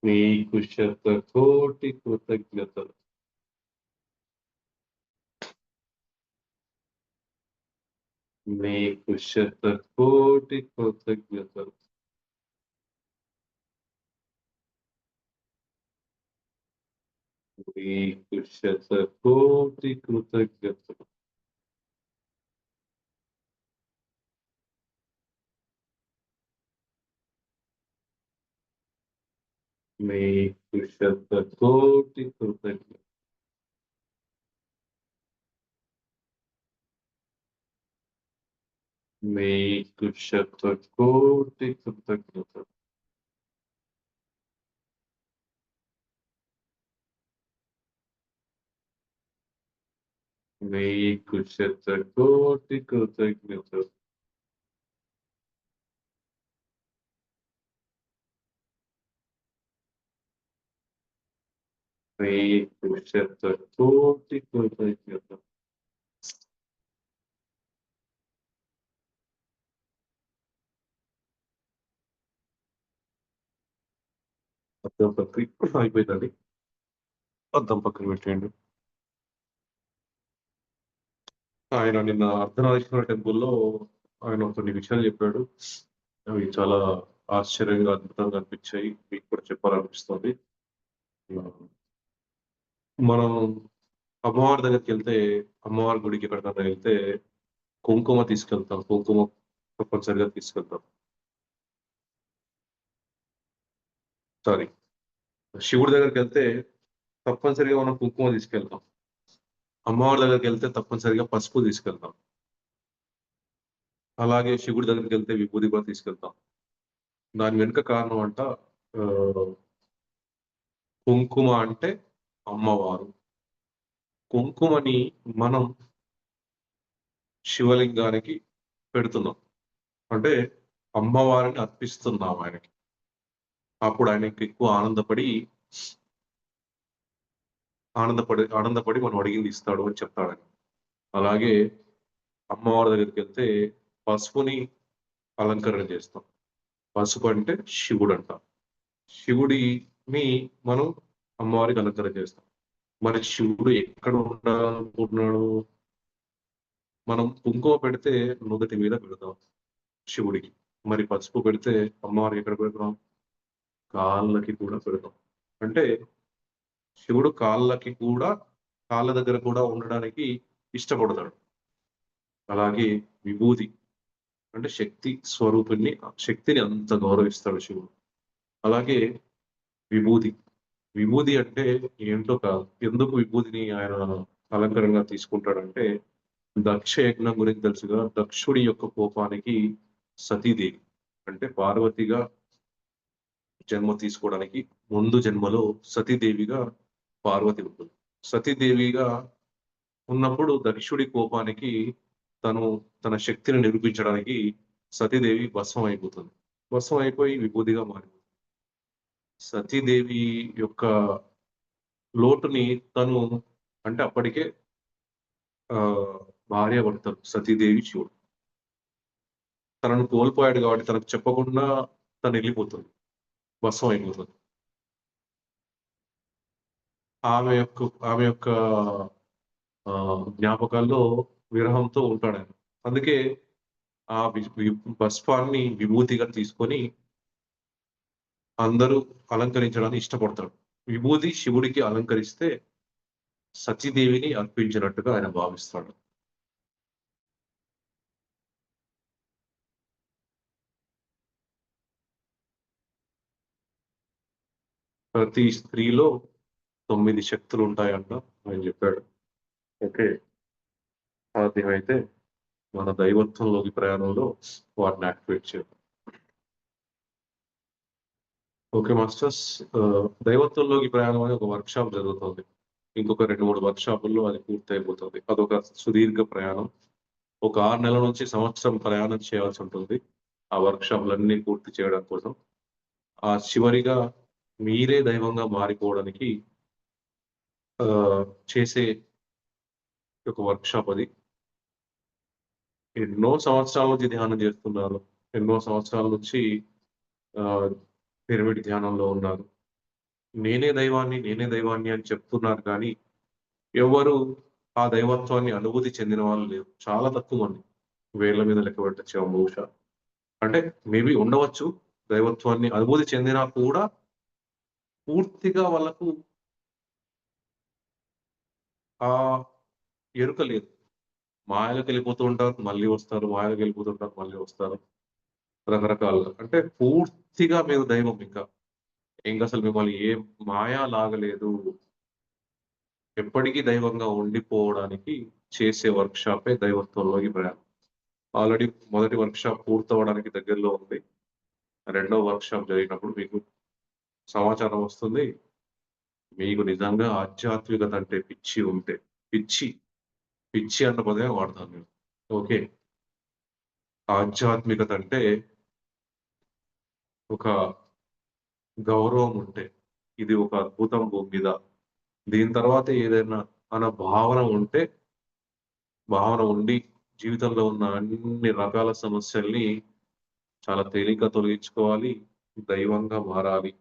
నీకు శతకోటి కృతజ్ఞతలు. నీకు శతకోటి కృతజ్ఞతలు. నీకు శతకోటి కృతజ్ఞతలు. నీకు శతకోటి కృతజ్ఞతలు. నీకు శతకోటి కృతజ్ఞతలు. నీకు శతకోటి కృతజ్ఞతలు. నీకు శతకోటి కృతజ్ఞతలు. అద్దం పక్కన అయిపోయిందండి. అద్దం పక్కన పెట్టేయండి. ఆయన నిన్న అర్ధనారీశ్వర టెంపుల్లో ఆయన కొన్ని విషయాలు చెప్పాడు. అవి చాలా ఆశ్చర్యంగా, అద్భుతంగా అనిపించాయి. మీకు కూడా చెప్పాలనిపిస్తుంది. మనం అమ్మవారి దగ్గరికి వెళ్తే, అమ్మవారి గుడికి ఎక్కడికన్నా వెళ్తే కుంకుమ తీసుకెళ్తాం. కుంకుమ తప్పనిసరిగా తీసుకెళ్తాం. సారీ, శివుడి దగ్గరికి వెళ్తే తప్పనిసరిగా మనం కుంకుమ తీసుకెళ్తాం. అమ్మవారి దగ్గరికి వెళ్తే తప్పనిసరిగా పసుపు తీసుకెళ్తాం. అలాగే శివుడి దగ్గరికి వెళ్తే విభూది కూడా తీసుకెళ్తాం. దాని వెనుక కారణం అంట, కుంకుమ అంటే అమ్మవారు. కుంకుమని మనం శివలింగానికి పెడుతున్నాం, అంటే అమ్మవారిని అర్పిస్తున్నాం ఆయనకి. అప్పుడు ఆయనకి ఎక్కువ ఆనందపడి మనం అడిగింది ఇస్తాడు అని చెప్తాడు. అలాగే అమ్మవారి దగ్గరికి వెళ్తే పసుపుని అలంకరణ చేస్తాం. పసుపు అంటే శివుడు అంట. శివుడిని మనం అమ్మవారికి అలంకరణ చేస్తాం. మరి శివుడు ఎక్కడ ఉండాలనుకుంటున్నాడు? మనం కుంకుమ పెడితే నుదుటి మీద పెడతాం శివుడికి. మరి పసుపు పెడితే అమ్మవారికి ఎక్కడ పెడతాం? కాళ్ళకి కూడా పెడతాం. అంటే శివుడు కాళ్ళ దగ్గర కూడా ఉండడానికి ఇష్టపడతాడు. అలాగే విభూది అంటే శక్తిని అంత గౌరవిస్తాడు శివుడు. అలాగే విభూది అంటే ఏంటో కాదు. ఎందుకు విభూతిని ఆయన అలంకరణగా తీసుకుంటాడంటే, దక్ష యజ్ఞం గురించి తెలుసుగా. దక్షుడి యొక్క కోపానికి సతీదేవి అంటే పార్వతిగా జన్మ తీసుకోవడానికి ముందు జన్మలో సతీదేవిగా పార్వతి ఉంటుంది. సతీదేవిగా ఉన్నప్పుడు దక్షుడి కోపానికి తను తన శక్తిని నిరూపించడానికి సతీదేవి భస్మం అయిపోతుంది. భస్మం అయిపోయి విభూదిగా మారిపోతుంది. సతీదేవి యొక్క లోటుని తను అంటే అప్పటికే ఆహ్, భార్యాభర్తలు సతీదేవి, శివుడు. తనను కోల్పోయాడు కాబట్టి తనకు చెప్పకుండా తనెళ్ళిపోతుంది. భస్మం అయిపోతుంది. ఆమె యొక్క ఆమె యొక్క జ్ఞాపకాల్లో విరహంతో ఉంటాడాయన. అందుకే ఆ వి వి భస్మాన్ని విభూతిగా తీసుకొని అందరూ అలంకరించడానికి ఇష్టపడతాడు. విభూది శివుడికి అలంకరిస్తే సతీదేవిని అర్పించినట్టుగా ఆయన భావిస్తాడు. ప్రతి స్త్రీలో 9 శక్తులుంటాయంట ఆయన జెప్పాడు. ఓకే. సాధ్యమైతే మన దైవత్వంలోకి ప్రయాణంలో వాటిని యాక్టివేట్ చేద్దాం. Okay masters. దైవత్వంలోకి ప్రయాణం అని ఒక వర్క్‌షాప్ జరుగుతోంది. ఇంకొక 2, 3 వర్క్‌షాపుల్లో అది పూర్తయిపోతుంది. అదొక సుదీర్ఘ ప్రయాణం. ఒక 6 నెలల నుంచి సంవత్సరం ప్రయాణం చేయాల్సుంటుంది. ఆ వర్క్‌షాపులన్నీ పూర్తి చేయడం కోసం. చివరిగా మీరే దైవంగా మారిపోవడానికి చేసే ఒక వర్క్‌షాప్ అది. ఎన్నో సంవత్సరాల నుంచి ధ్యానం జేస్తున్నారు. ఎన్నో సంవత్సరాల నుంచి ఆహ్, పిరమిడ్ ధ్యానంలో ఉన్నారు. నేనే దైవాన్ని అని చెప్తున్నారు కానీ, ఎవరు ఆ దైవత్వాన్ని అనుభూతి చెందిన వాళ్ళు లేరు. చాలా తక్కువ మంది. వేళ్ళ మీద లెక్క పెట్టొచ్చేమో బహుశా. అంటే మేబీ ఉండవచ్చు. దైవత్వాన్ని అనుభూతి చెందినా కూడా పూర్తిగా వాళ్ళకు ఆ ఎరుక లేదు. మాయలోకెళ్ళిపోతూ ఉంటారు. మళ్ళీ వస్తారు. మాయలోకెళ్ళిపోతుంటారు. మళ్ళీ వస్తారు. రకరకాలుగా. అంటే పూర్తిగా మీరు దైవం ఇంకా. ఇంకసలు మిమ్మల్ని ఏ మాయ లాగలేదు. ఎప్పటికీ దైవంగా ఉండిపోవడానికి చేసే వర్క్‌షాపే దైవత్వంలోకి ప్రయాణం. ఆల్రెడీ మొదటి వర్క్‌షాప్ పూర్తవ్వడానికి దగ్గరలో ఉంది. రెండో వర్క్‌షాప్ జరిగినప్పుడు మీకు సమాచారం వస్తుంది. మీకు నిజంగా ఆధ్యాత్మికత అంటే పిచ్చి ఉంటే పిచ్చి, పిచ్చి అన్న పదమే వాడతాను నేను. ఓకే. ఆధ్యాత్మికత అంటే ఒక గౌరవం ఉంటే, ఇది ఒక అద్భుతం భూమి మీద. దీని తర్వాత ఏదైనా అన్న భావన ఉండి జీవితంలో ఉన్న అన్ని రకాల సమస్యల్ని చాలా తేలిగ్గా తొలగించుకోవాలి. దైవంగా మారాలి.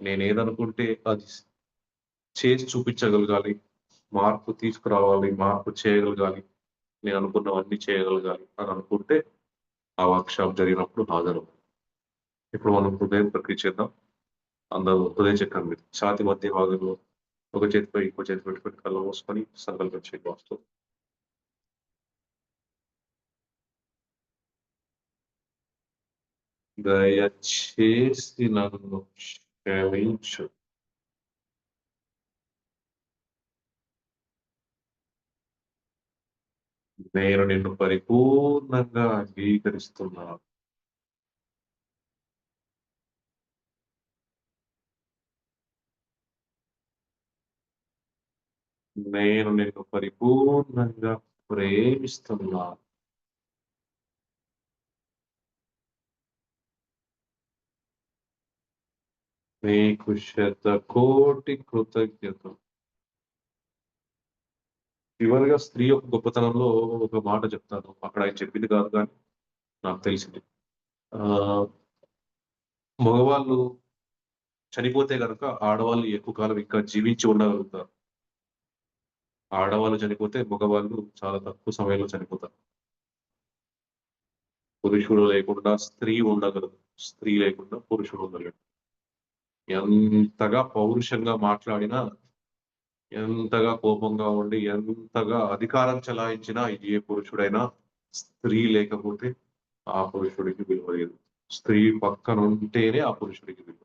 నేనేదనుకుంటే అది చేసి చూపించగలగాలి. మార్పు తీసుకురావాలి. మార్పు చేయగలగాలి. నేననుకున్నవన్నీ చేయగలగాలి అని అనుకుంటే ఆ వర్క్‌షాప్ జరిగినప్పుడు హాజరవ్వాలి. ఇప్పుడు మనం హృదయం ప్రక్రియ చేద్దాం. అందరూ హృదయ చక్రం మీద ఛాతీ మధ్య భాగంలో ఒక చేతిపై ఇంకో చేతి పెట్టుకొని కళ్ళు మూసుకొని సంకల్పం చేయండి వాస్తు. దయచేసి నన్ను క్షమించు. నేను నిన్ను పరిపూర్ణంగా అంగీకరిస్తున్నాను. నేను నిన్ను పరిపూర్ణంగా ప్రేమిస్తున్నాను. నీకు శతకోటి కృతజ్ఞతలు. చివరగా స్త్రీ యొక్క గొప్పతనంలో ఒక మాట చెప్తాను. అక్కడ ఆయన చెప్పింది కాదు గానీ నాకు తెలిసింది. ఆహ్, మగవాళ్ళు చనిపోతే గనక ఆడవాళ్ళు ఎక్కువ కాలం ఇంకా జీవించి ఉండగలుగుతారు. ఆడవాళ్ళు చనిపోతే మగవాళ్ళు చాలా తక్కువ సమయంలో చనిపోతారు. పురుషుడు లేకుండా స్త్రీ ఉండగలదు. స్త్రీ లేకుండా పురుషుడు ఉండలేడు. ఎంతగా పౌరుషంగా మాట్లాడినా, ఎంతగా కోపంగా ఉండి, ఎంతగా అధికారం చెలాయించినా ఏ పురుషుడైనా స్త్రీ లేకపోతే ఆ పురుషుడికి విలువ లేదు. స్త్రీ పక్కనుంటేనే ఆ పురుషుడికి విలువ.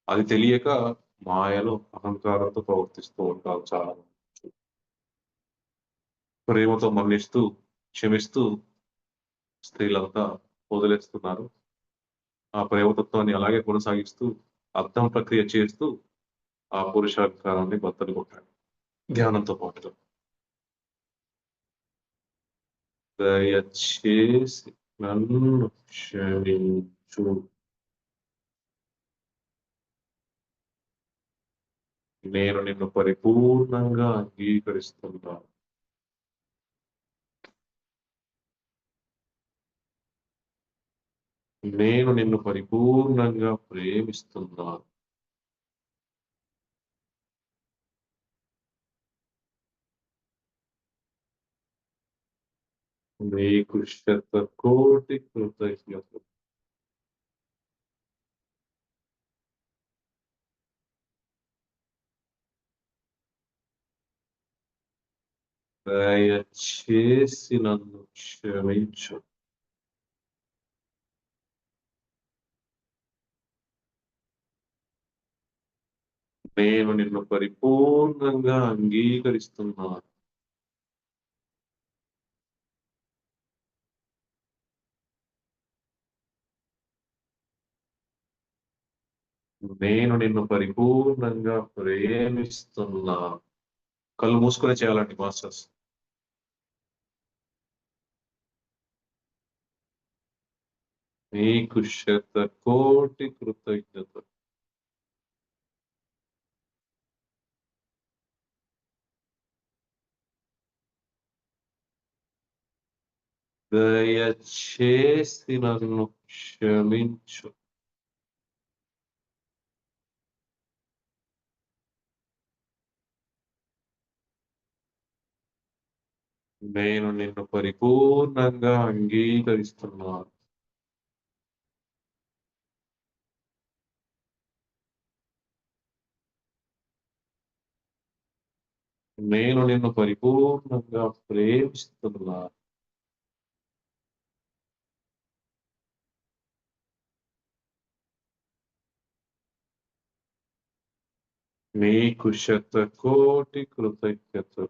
అది తెలియక మాయలో, అహంకారంతో ప్రవర్తిస్తూ ఉంటారు చాలా మంది. ప్రేమతో మన్నిస్తూ, క్షమిస్తూ స్త్రీలంతా వదిలేస్తున్నారు. ఆ ప్రేమతత్వాన్ని అలాగే కొనసాగిస్తూ, అర్థం ప్రక్రియ చేస్తూ ఆ పురుషాధికారాన్ని బద్దలు కొట్టాడు. ధ్యానంతో పాటుగా. దయచేసి నన్ను క్షమించు. నేను నిన్ను పరిపూర్ణంగా అంగీకరిస్తున్నాను. నేను నిన్ను పరిపూర్ణంగా ప్రేమిస్తున్నాను. నీకు శతకోటి కృతజ్ఞతలు. దయచేసి నన్ను క్షమించు. నేను నిన్ను పరిపూర్ణంగా అంగీకరిస్తున్నాను. నేను నిన్ను పరిపూర్ణంగా ప్రేమిస్తున్నాను. కళ్ళు మూసుకునే చేయాలండి మాస్టర్స్. నీకు శతకోటి కృతజ్ఞతలు. దయచేసి నన్ను క్షమించు. నేను నిన్ను పరిపూర్ణంగా అంగీకరిస్తున్నాను. నేను నిన్ను పరిపూర్ణంగా ప్రేమిస్తున్నాను. నీకు శతకోటి కృతజ్ఞతలు.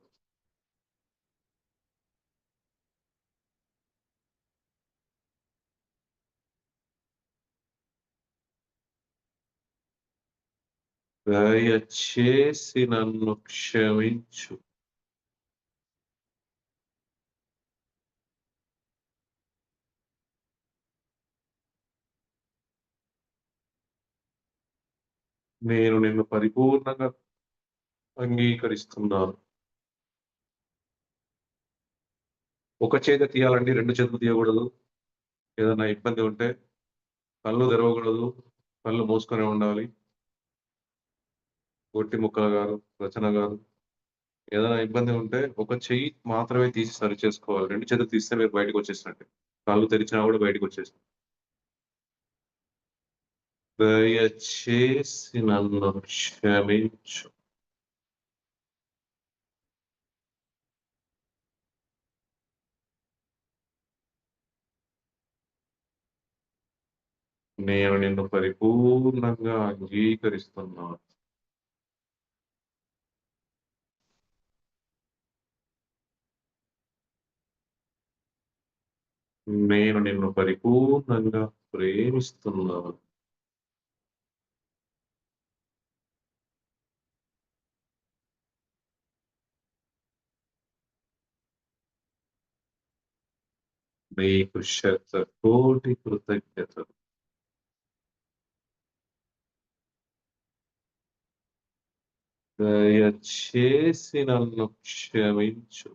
దయచేసి నన్ను క్షమించు. నేను నిన్ను పరిపూర్ణంగా అంగీకరిస్తున్నాను. ఒక చేత తీయాలండి, 2 చేతులు తీయకూడదు. ఏదైనా ఇబ్బంది ఉంటే కళ్ళు తెరవకూడదు. కళ్ళు మూసుకొనే ఉండాలి. గొట్టి ముక్కల గారు, రచన గారు ఏదైనా ఇబ్బంది ఉంటే ఒక చెయ్యి మాత్రమే తీసి సరి చేసుకోవాలి. 2 చేతులు తీస్తే మీరు బయటకొచ్చేసినట్టే. కళ్ళు తెరిచినా గూడా బయటకొచ్చేసినట్టు. దయచేసి నన్ను క్షమించు. నేను నిన్ను పరిపూర్ణంగా అంగీకరిస్తున్నాను. నేను నిన్ను పరిపూర్ణంగా ప్రేమిస్తున్నాను. నీకు శతకోటి కృతజ్ఞతలు. దయచేసి నన్ను క్షమించు.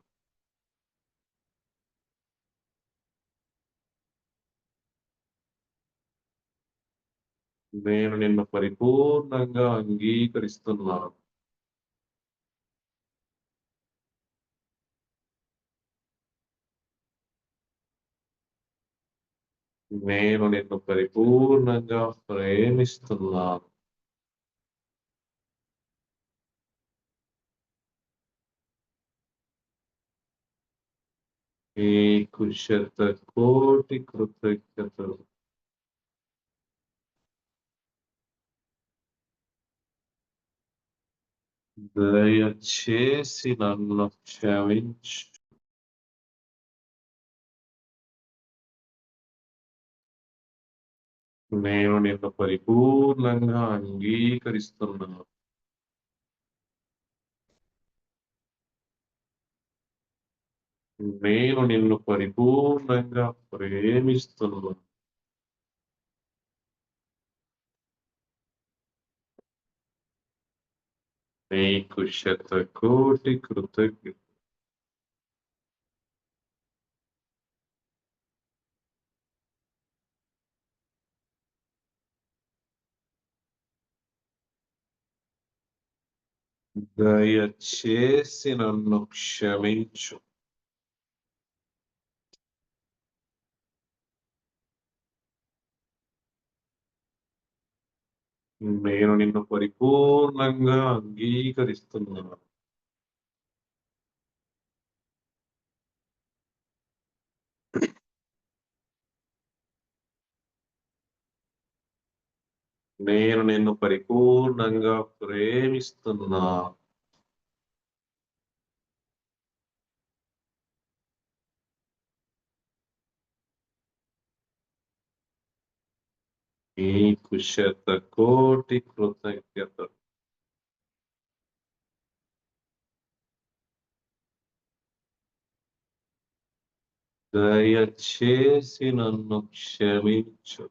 నేను నిన్ను పరిపూర్ణంగా అంగీకరిస్తున్నాను. నేను నిన్ను పరిపూర్ణంగా ప్రేమిస్తున్నాను. నీకు శతకోటి కృతజ్ఞతలు. దయచేసి నన్ను క్షమించు. నేను నిన్ను పరిపూర్ణంగా అంగీకరిస్తున్నాను. నేను నిన్ను పరిపూర్ణంగా ప్రేమిస్తున్నాను. నీకు శతకోటి కృతజ్ఞతలు. దయచేసి నన్ను క్షమించు. నేను నిన్ను పరిపూర్ణంగా అంగీకరిస్తున్నాను. నేను నిన్ను పరిపూర్ణంగా ప్రేమిస్తున్నా. నీకు శతకోటి కృతజ్ఞతలు. దయచేసి నన్ను క్షమించు.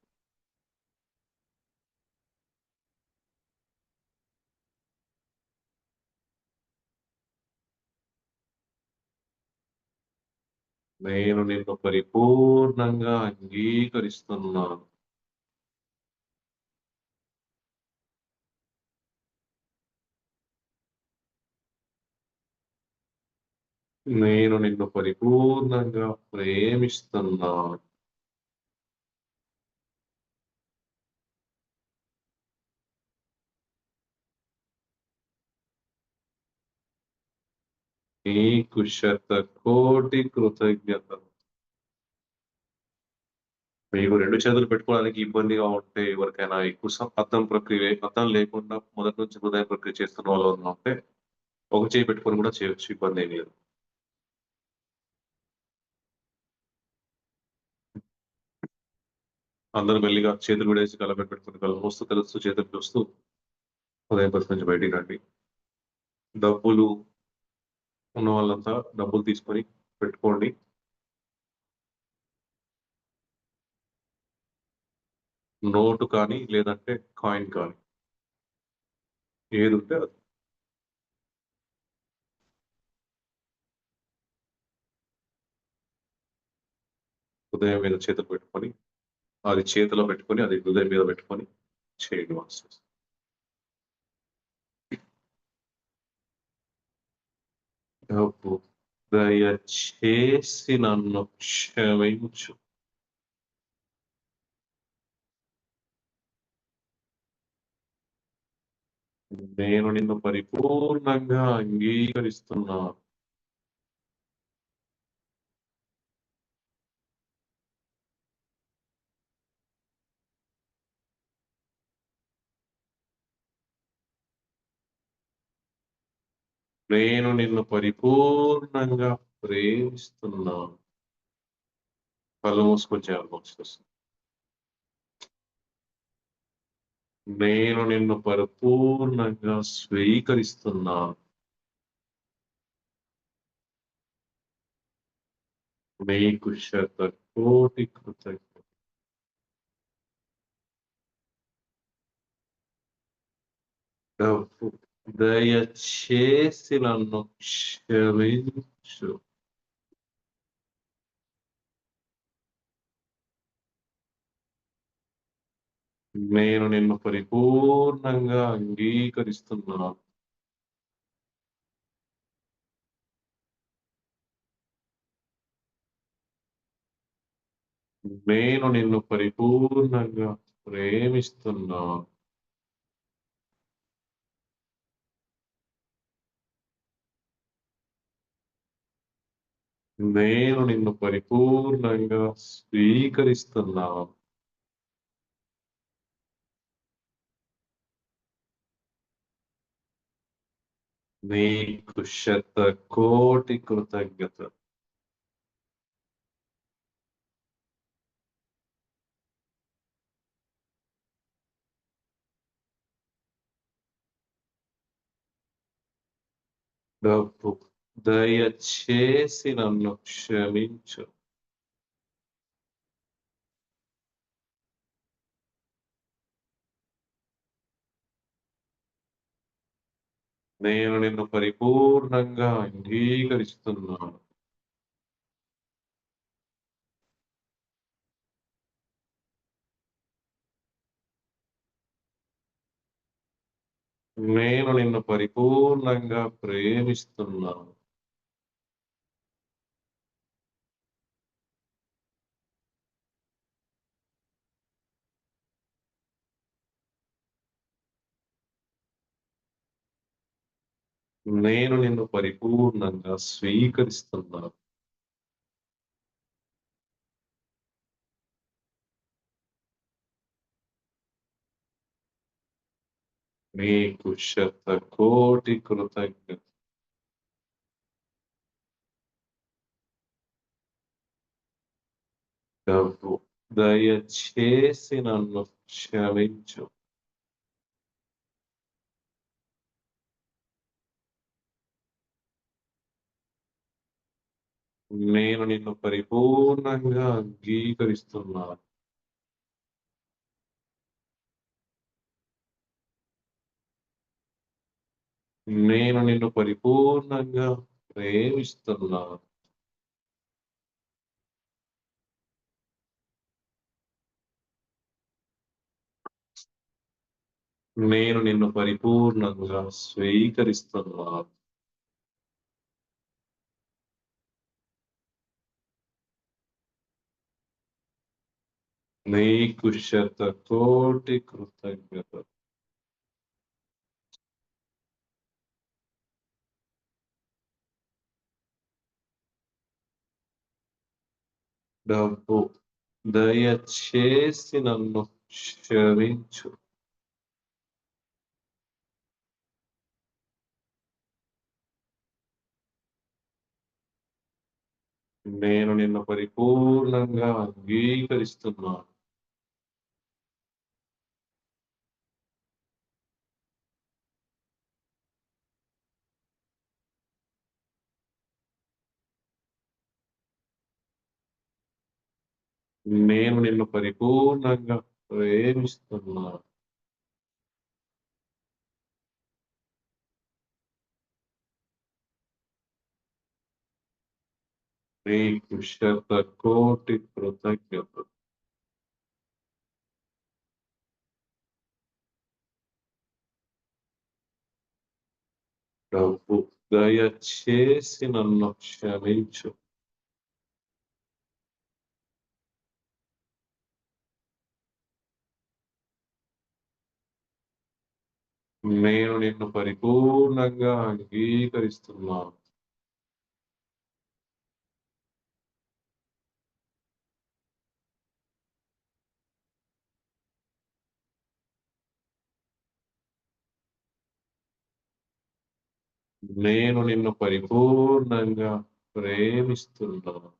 నేను నిన్ను పరిపూర్ణంగా అంగీకరిస్తున్నాను. నేను నిన్ను పరిపూర్ణంగా ప్రేమిస్తున్నాను. నీకు శతకోటి కృతజ్ఞతలు. మీకు 2 చేతులు పెట్టుకోవడానికి ఇబ్బందిగా ఉంటే, ఎవరికైనా ఎక్కువ అద్దం లేకుండా మొదటి నుంచి హృదయ ప్రక్రియ చేస్తున్న వాళ్ళు ఎవరైనా ఉంటే, ఒక చేయి పెట్టుకొని కూడా చేయొచ్చు. ఇబ్బందేమి లేదు. అందరూ మెల్లిగా చేతులు విడేసి కళ్ళ మీద పెట్టుకొని కళ్ళు మూస్తూ తెలుస్తూ చేతులు చూస్తూ హృదయ ప్రక్రియ నుంచి బయటికి రండి. డబ్బులు ఉన్న వాళ్ళంతా డబ్బులు తీసుకొని పెట్టుకోండి. నోటు కానీ, లేదంటే కాయిన్ కానీ ఏదుంటే అది. హృదయం మీద చేతులు పెట్టుకొని, అది చేతిలో పెట్టుకొని, అది హృదయం మీద పెట్టుకొని చేయండి మాస్టర్స్. డబ్బు దయచేసి నన్ను క్షమించు. నేను నిన్ను పరిపూర్ణంగా అంగీకరిస్తున్నాను. నేను నిన్ను పరిపూర్ణంగా ప్రేమిస్తున్నాను. కళ్ళు మూసుకొని చేయాలి మాస్టర్స్. నేను నిన్ను పరిపూర్ణంగా స్వీకరిస్తున్నాను. నీకు శతకోటి కృతజ్ఞతలు. డబ్బు దయచేసి నన్ను క్షమించు. నేను నిన్ను పరిపూర్ణంగా అంగీకరిస్తున్నాను. నేను నిన్ను పరిపూర్ణంగా ప్రేమిస్తున్నాను. నేను నిన్ను పరిపూర్ణంగా స్వీకరిస్తున్నాను. నీకు శతకోటి కృతజ్ఞతలు. డబ్బు దయచేసి నన్ను క్షమించు. నేను నిన్ను పరిపూర్ణంగా అంగీకరిస్తున్నాను. నేను నిన్ను పరిపూర్ణంగా ప్రేమిస్తున్నాను. నేను నిన్ను పరిపూర్ణంగా స్వీకరిస్తున్నాను. నీకు శతకోటి కృతజ్ఞతలు. ప్రభు దయచేసి నన్ను క్షమించు. నేను నిన్ను పరిపూర్ణంగా అంగీకరిస్తున్నాను. నేను నిన్ను పరిపూర్ణంగా ప్రేమిస్తున్నాను. నేను నిన్ను పరిపూర్ణంగా స్వీకరిస్తున్నాను. నీకు శతకోటి కృతజ్ఞతలు. డబ్బు దయచేసి నన్ను క్షమించు. నేను నిన్ను పరిపూర్ణంగా అంగీకరిస్తున్నాను. నేను నిన్ను పరిపూర్ణంగా ప్రేమిస్తున్నాను. నీకు శతకోటి కృతజ్ఞతలు. ప్రభు దయచేసి నన్ను క్షమించు. నేను నిన్ను పరిపూర్ణంగా అంగీకరిస్తున్నాను. నేను నిన్ను పరిపూర్ణంగా ప్రేమిస్తున్నాను.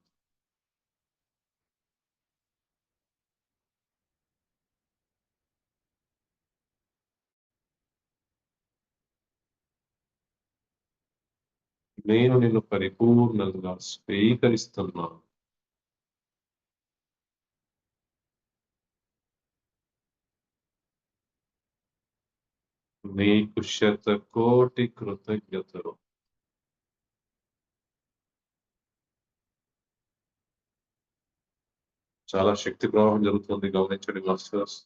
నేను నిన్ను పరిపూర్ణంగా స్వీకరిస్తున్నాను. నీకు శతకోటి కృతజ్ఞతలు. చాలా శక్తి ప్రవాహం జరుగుతుంది గమనించండి మాస్టర్స్.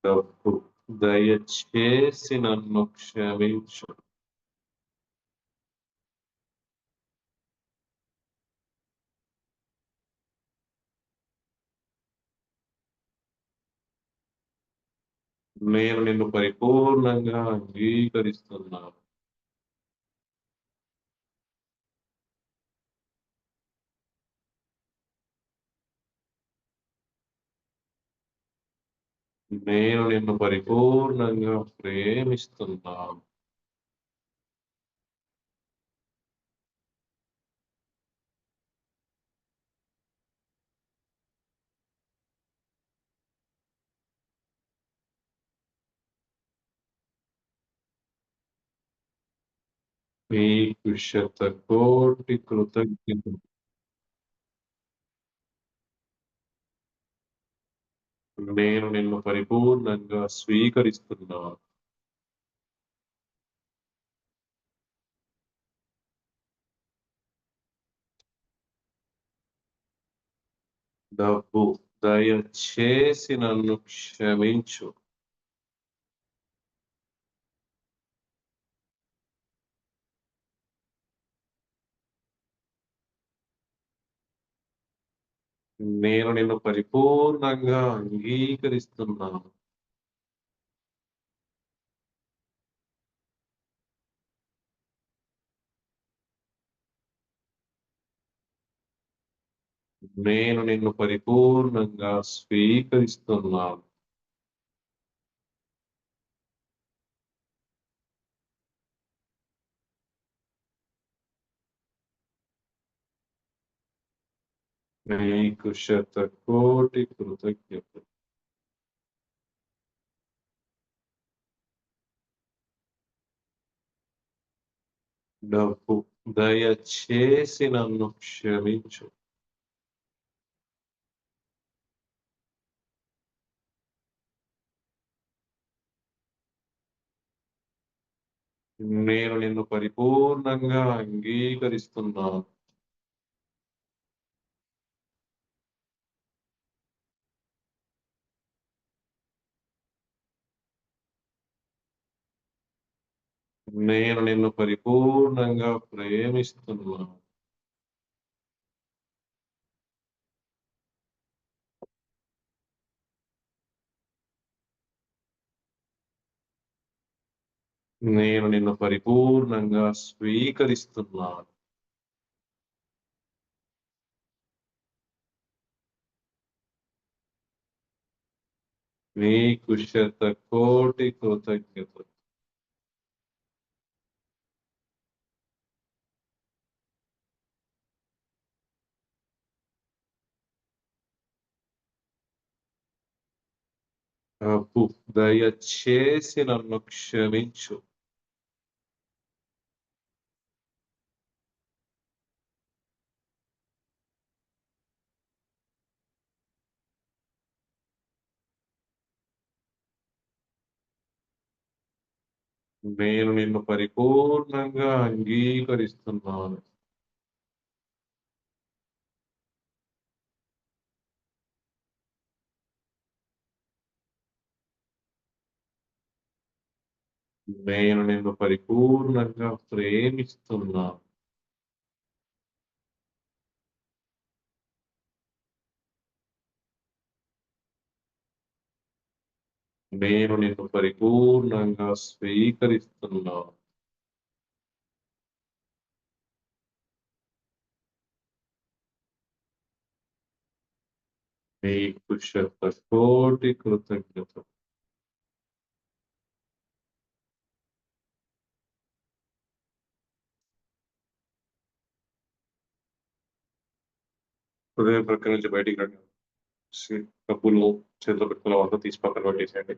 ప్రభు దయచేసి నన్ను క్షమించు. నేను నిన్ను పరిపూర్ణంగా అంగీకరిస్తున్నాను. నేను నిన్ను పరిపూర్ణంగా ప్రేమిస్తున్నాను. మీకు శతకోటి కృతజ్ఞతలు. నేను నిన్ను పరిపూర్ణంగా స్వీకరిస్తున్నాను. డబ్బు దయచేసి నన్ను క్షమించు. నేను నిన్ను పరిపూర్ణంగా అంగీకరిస్తున్నాను. నేను నిన్ను పరిపూర్ణంగా స్వీకరిస్తున్నాను. నీకు శతకోటి కృతజ్ఞతలు. డబ్బు దయచేసి నన్ను క్షమించు. నేను నిన్ను పరిపూర్ణంగా అంగీకరిస్తున్నాను. నేను నిన్ను పరిపూర్ణంగా ప్రేమిస్తున్నాను. నేను నిన్ను పరిపూర్ణంగా స్వీకరిస్తున్నాను. నీకు శతకోటి కృతజ్ఞతలు. డబ్బు దయచేసి నన్ను క్షమించు. నేను నిన్ను పరిపూర్ణంగా అంగీకరిస్తున్నాను. నేను నిన్ను పరిపూర్ణంగా ప్రేమిస్తున్నాను. నేను నిన్ను పరిపూర్ణంగా స్వీకరిస్తున్నాను. నీకు శతకోటి కృతజ్ఞతలు. హృదయం ప్రక్కన నుంచి బయటికి రండి. డబ్బులు చేతిలో పెట్టుకున్న వాళ్ళతో తీసి పక్కన పెట్టేసేయండి.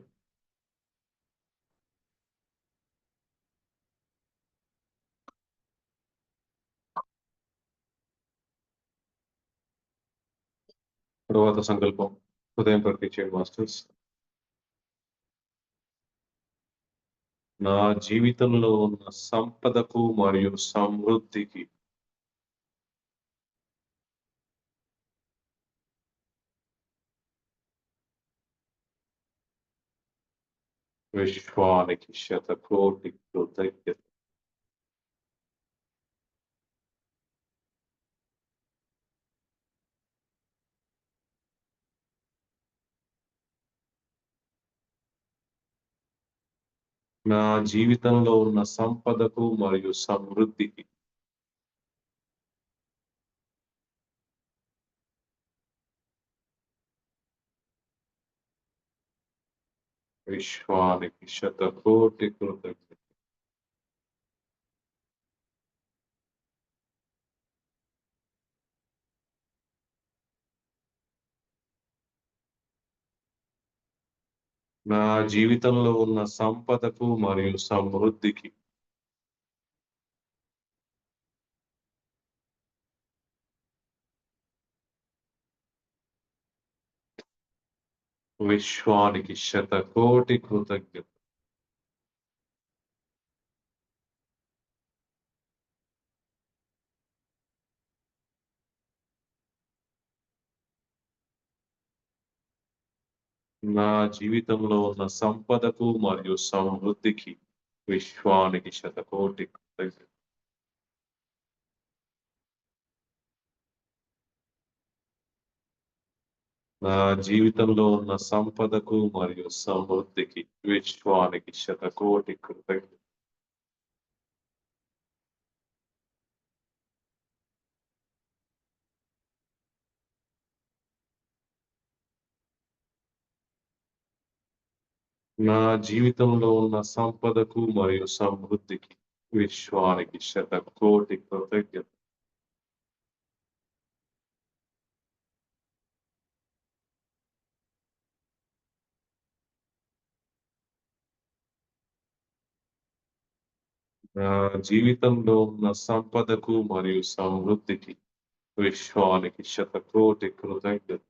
తరువాత సంకల్పం హృదయం ప్రకటించేయండి మాస్టర్స్. నా జీవితంలో ఉన్న సంపదకు మరియు సమృద్ధికి విశ్వానికి శతకోటి కృతజ్ఞతలు. నా జీవితంలో ఉన్న సంపదకు మరియు సమృద్ధికి విశ్వానికి శతకోటి కృతజ్ఞతలు. నా జీవితంలో ఉన్న సంపదకు మరియు సమృద్ధికి విశ్వానికి శతకోటి కృతజ్ఞతలు. నా జీవితంలో ఉన్న సంపదకు మరియు సమృద్ధికి విశ్వానికి శతకోటి కృతజ్ఞతలు. నా జీవితంలో ఉన్న సంపదకు మరియు సమృద్ధికి విశ్వానికి శతకోటి కృతజ్ఞతలు. నా జీవితంలో ఉన్న సంపదకు మరియు సమృద్ధికి విశ్వానికి శతకోటి కృతజ్ఞతలు. నా జీవితంలో ఉన్న సంపదకు మరియు సమృద్ధికి విశ్వానికి శతకోటి కృతజ్ఞతలు.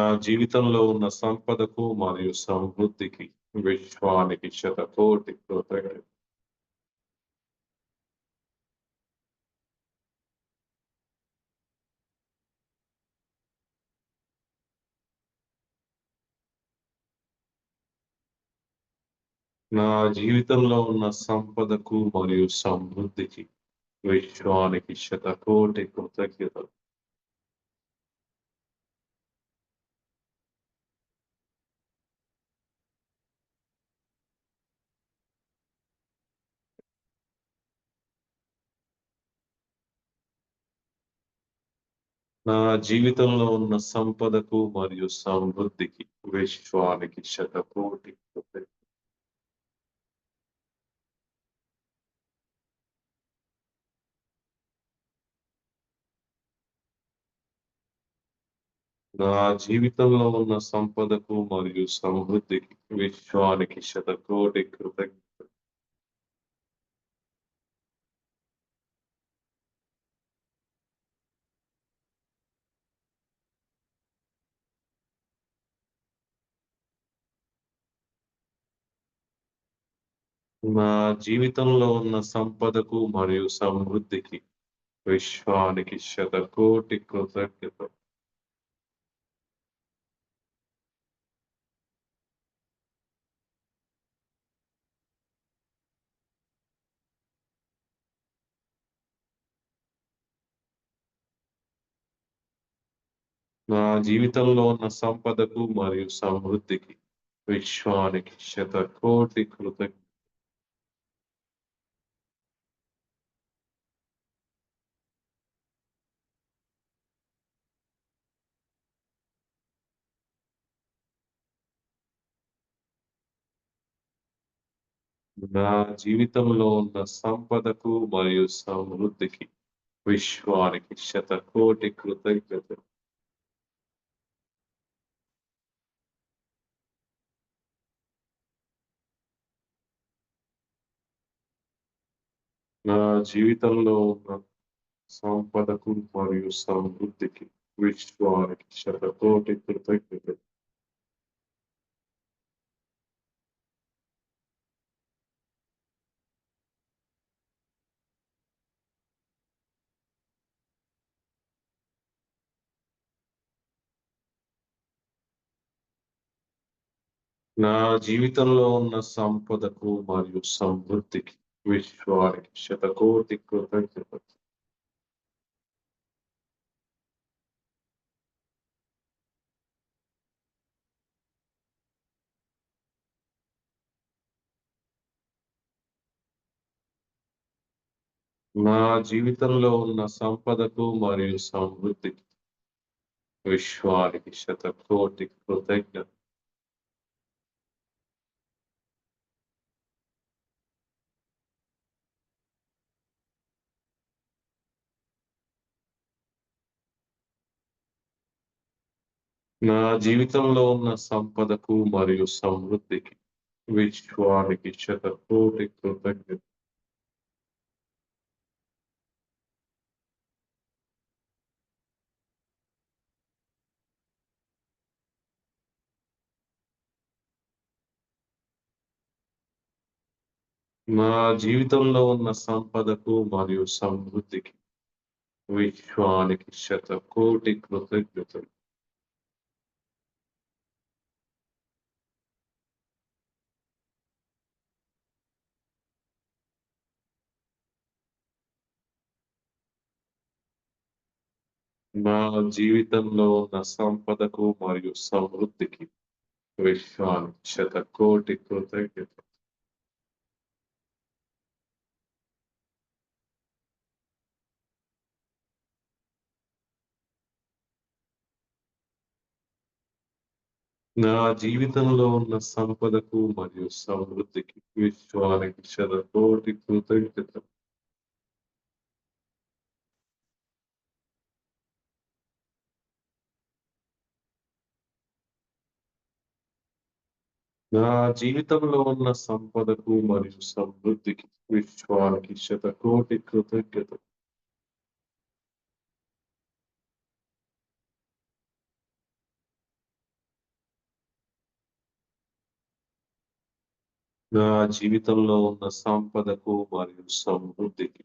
నా జీవితంలో ఉన్న సంపదకు మరియు సమృద్ధికి విశ్వానికి శతకోటి కృతజ్ఞతలు. నా జీవితంలో ఉన్న సంపదకు మరియు సమృద్ధికి విశ్వానికి శతకోటి కృతజ్ఞతలు. నా జీవితంలో ఉన్న సంపదకు మరియు సమృద్ధికి విశ్వానికి శతకోటి కృతజ్ఞతలు. నా జీవితంలో ఉన్న సంపదకు మరియు సమృద్ధికి విశ్వానికి శతకోటి కృతజ్ఞతలు. నా జీవితంలో ఉన్న సంపదకు మరియు సమృద్ధికి విశ్వానికి శతకోటి కృతజ్ఞతలు. నా జీవితంలో ఉన్న సంపదకు మరియు సమృద్ధికి విశ్వానికి శతకోటి కృతజ్ఞతలు. నా జీవితంలో ఉన్న సంపదకు మరియు సమృద్ధికి విశ్వానికి శతకోటి కృతజ్ఞతలు. నా జీవితంలో ఉన్న సంపదకు మరియు సమృద్ధికి విశ్వానికి శతకోటి కృతజ్ఞతలు. నా జీవితంలో ఉన్న సంపదకు మరియు సమృద్ధికి విశ్వానికి శతకోటి కృతజ్ఞతలు. నా జీవితంలో ఉన్న సంపదకు మరియు సమృద్ధికి విశ్వానికి శతకోటి కృతజ్ఞతలు. నా జీవితంలో ఉన్న సంపదకు మరియు సమృద్ధికి విశ్వానికి శతకోటి కృతజ్ఞత. నా జీవితంలో ఉన్న సంపదకు మరియు సమృద్ధికి విశ్వానికి శతకోటి కృతజ్ఞతలు. నా జీవితంలో ఉన్న సంపదకు మరియు సమృద్ధికి విశ్వానికి శతకోటి కృతజ్ఞతలు. నా జీవితంలో ఉన్న సంపదకు మరియు సమృద్ధికి విశ్వానికి శతకోటి కృతజ్ఞతలు. నా జీవితంలో ఉన్న సంపదకు మరియు సమృద్ధికి విశ్వానికి శతకోటి కృతజ్ఞతలు. నా జీవితంలో ఉన్న సంపదకు మరియు సమృద్ధికి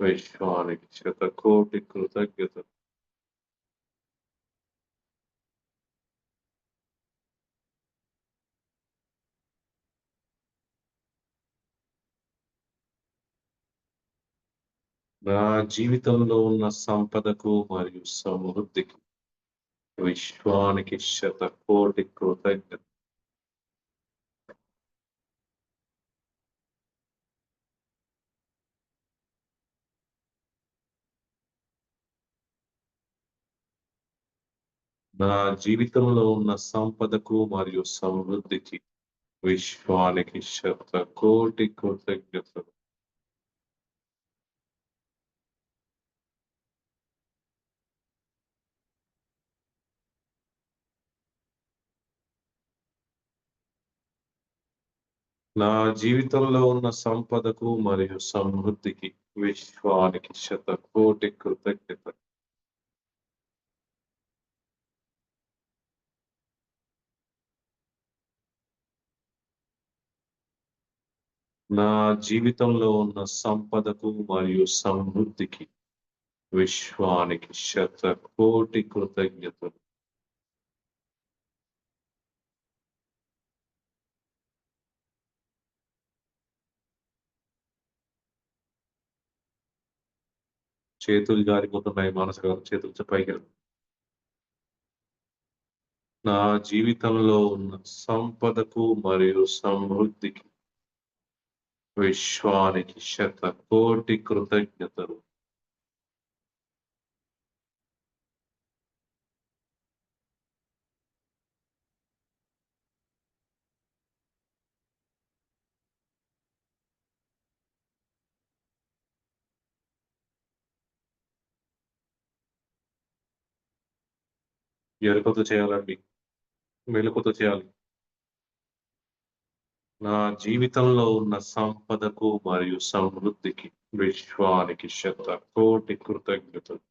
విశ్వానికి శతకోటి కృతజ్ఞతలు. నా జీవితంలో ఉన్న సంపదకు మరియు సమృద్ధికి విశ్వానికి శతకోటి కృతజ్ఞతలు. నా జీవితంలో ఉన్న సంపదకు మరియు సమృద్ధికి విశ్వానికి శతకోటి కృతజ్ఞతలు. నా జీవితంలో ఉన్న సంపదకు మరియు సమృద్ధికి విశ్వానికి శతకోటి కృతజ్ఞతలు. నా జీవితంలో ఉన్న సంపదకు మరియు సమృద్ధికి విశ్వానికి శతకోటి కృతజ్ఞతలు. చేతులు జారిపోతున్నాయి మానస గారు. చేతులు పైకి. నా జీవితంలో ఉన్న సంపదకు మరియు సమృద్ధికి విశ్వానికి శతకోటి కృతజ్ఞతలు. ఎరుకతో చేయాలండి. మెలుకువతో చేయాలి. నా జీవితంలో ఉన్న సంపదకు మరియు సమృద్ధికి విశ్వానికి శతకోటి కృతజ్ఞతలు.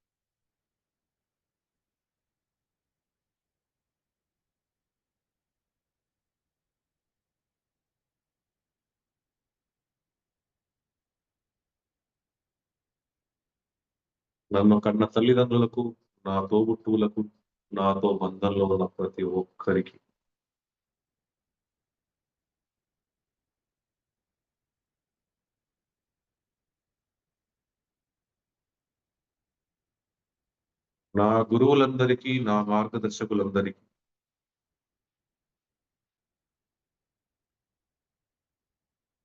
నన్ను కన్న తల్లిదండ్రులకు, నా తోబుట్టువులకు, నాతో బంధంలో ఉన్న ప్రతి ఒక్కరికి, నా గురువులందరికీ, నా మార్గదర్శకులందరికీ,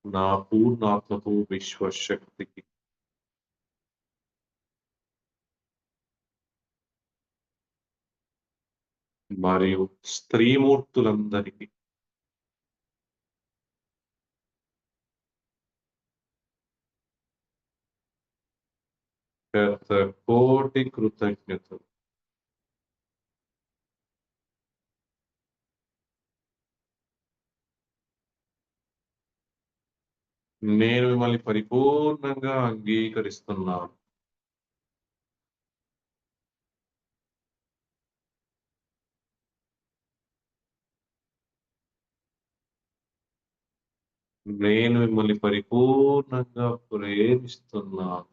నా పూర్ణాత్మకు, విశ్వశక్తికి, మరియు స్త్రీమూర్తులందరికీ, శతకోటి కృతజ్ఞతలు. నేను మిమ్మల్ని పరిపూర్ణంగా అంగీకరిస్తున్నాను. నేను మిమ్మల్ని పరిపూర్ణంగా ప్రేమిస్తున్నాను.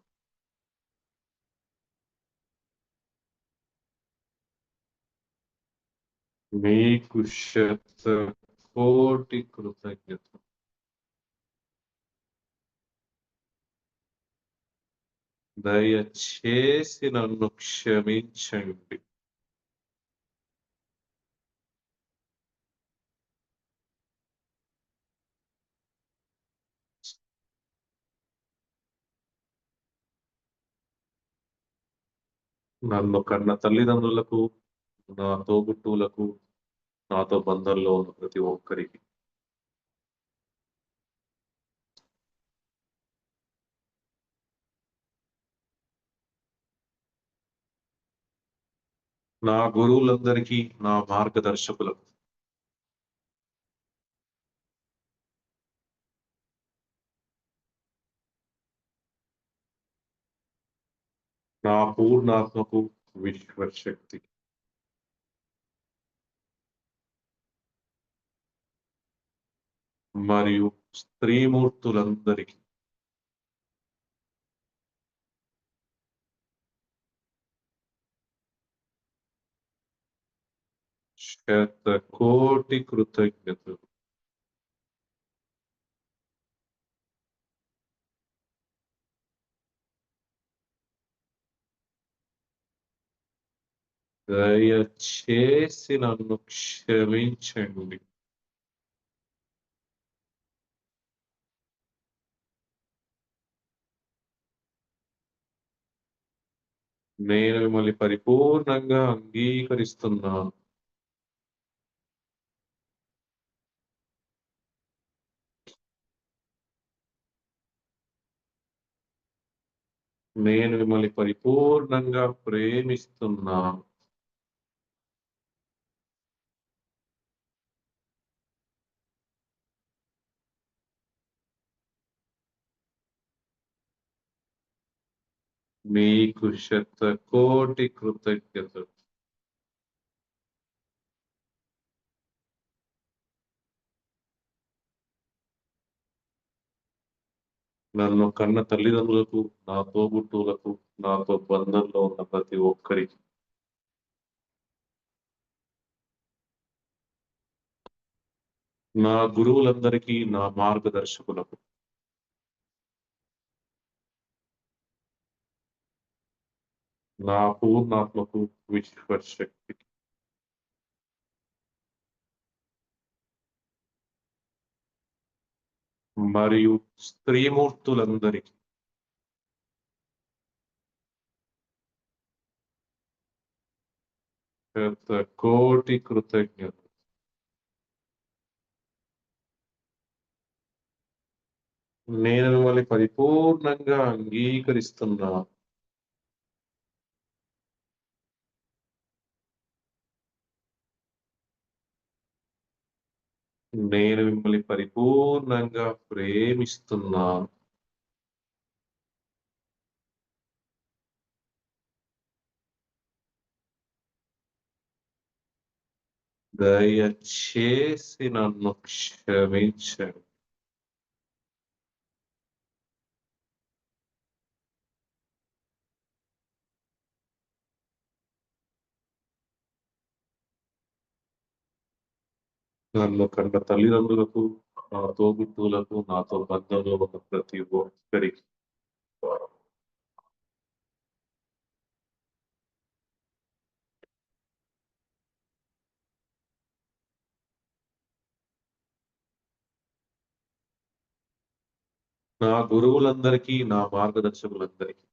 మీకు శతకోటి కృతజ్ఞతలు. దయచేసి నన్ను క్షమించండి. నన్ను కన్న తల్లిదండ్రులకు, నా తోబుట్టువులకు, నాతో బంధంలో ఉన్న ప్రతి ఒక్కరికి, నా గురువులందరికీ, నా మార్గదర్శకులకు, నా పూర్ణాత్మకు, విశ్వశక్తికి, మరియు స్త్రీమూర్తులందరికీ, శతకోటి కృతజ్ఞతలు. దయచేసి నన్ను క్షమించండి. నేను మిమ్మల్ని పరిపూర్ణంగా అంగీకరిస్తున్నాను. నేను మిమ్మల్ని పరిపూర్ణంగా ప్రేమిస్తున్నాను. మీకు శతకోటి కృతజ్ఞతలు. నన్ను కన్న తల్లిదండ్రులకు, నా తోబుట్టువులకు, నాతో బంధంలో ఉన్న ప్రతి ఒక్కరికి, నా గురువులందరికీ, నా మార్గదర్శకులకు, నా పూర్ణాత్మకు, విశ్వశక్తికి, మరియు స్త్రీమూర్తులందరికీ, శతకోటి కృతజ్ఞతలు. నేను మిమ్మల్ని పరిపూర్ణంగా అంగీకరిస్తున్నాను. నేను మిమ్మల్ని పరిపూర్ణంగా ప్రేమిస్తున్నాను. దయచేసి నన్ను క్షమించండి. నన్ను కన్న తల్లిదండ్రులకు, నా తోబుట్టువులకు, నాతో బంధంలో ఉన్న ప్రతి ఒక్కరికి, నా గురువులందరికీ, నా మార్గదర్శకులందరికీ,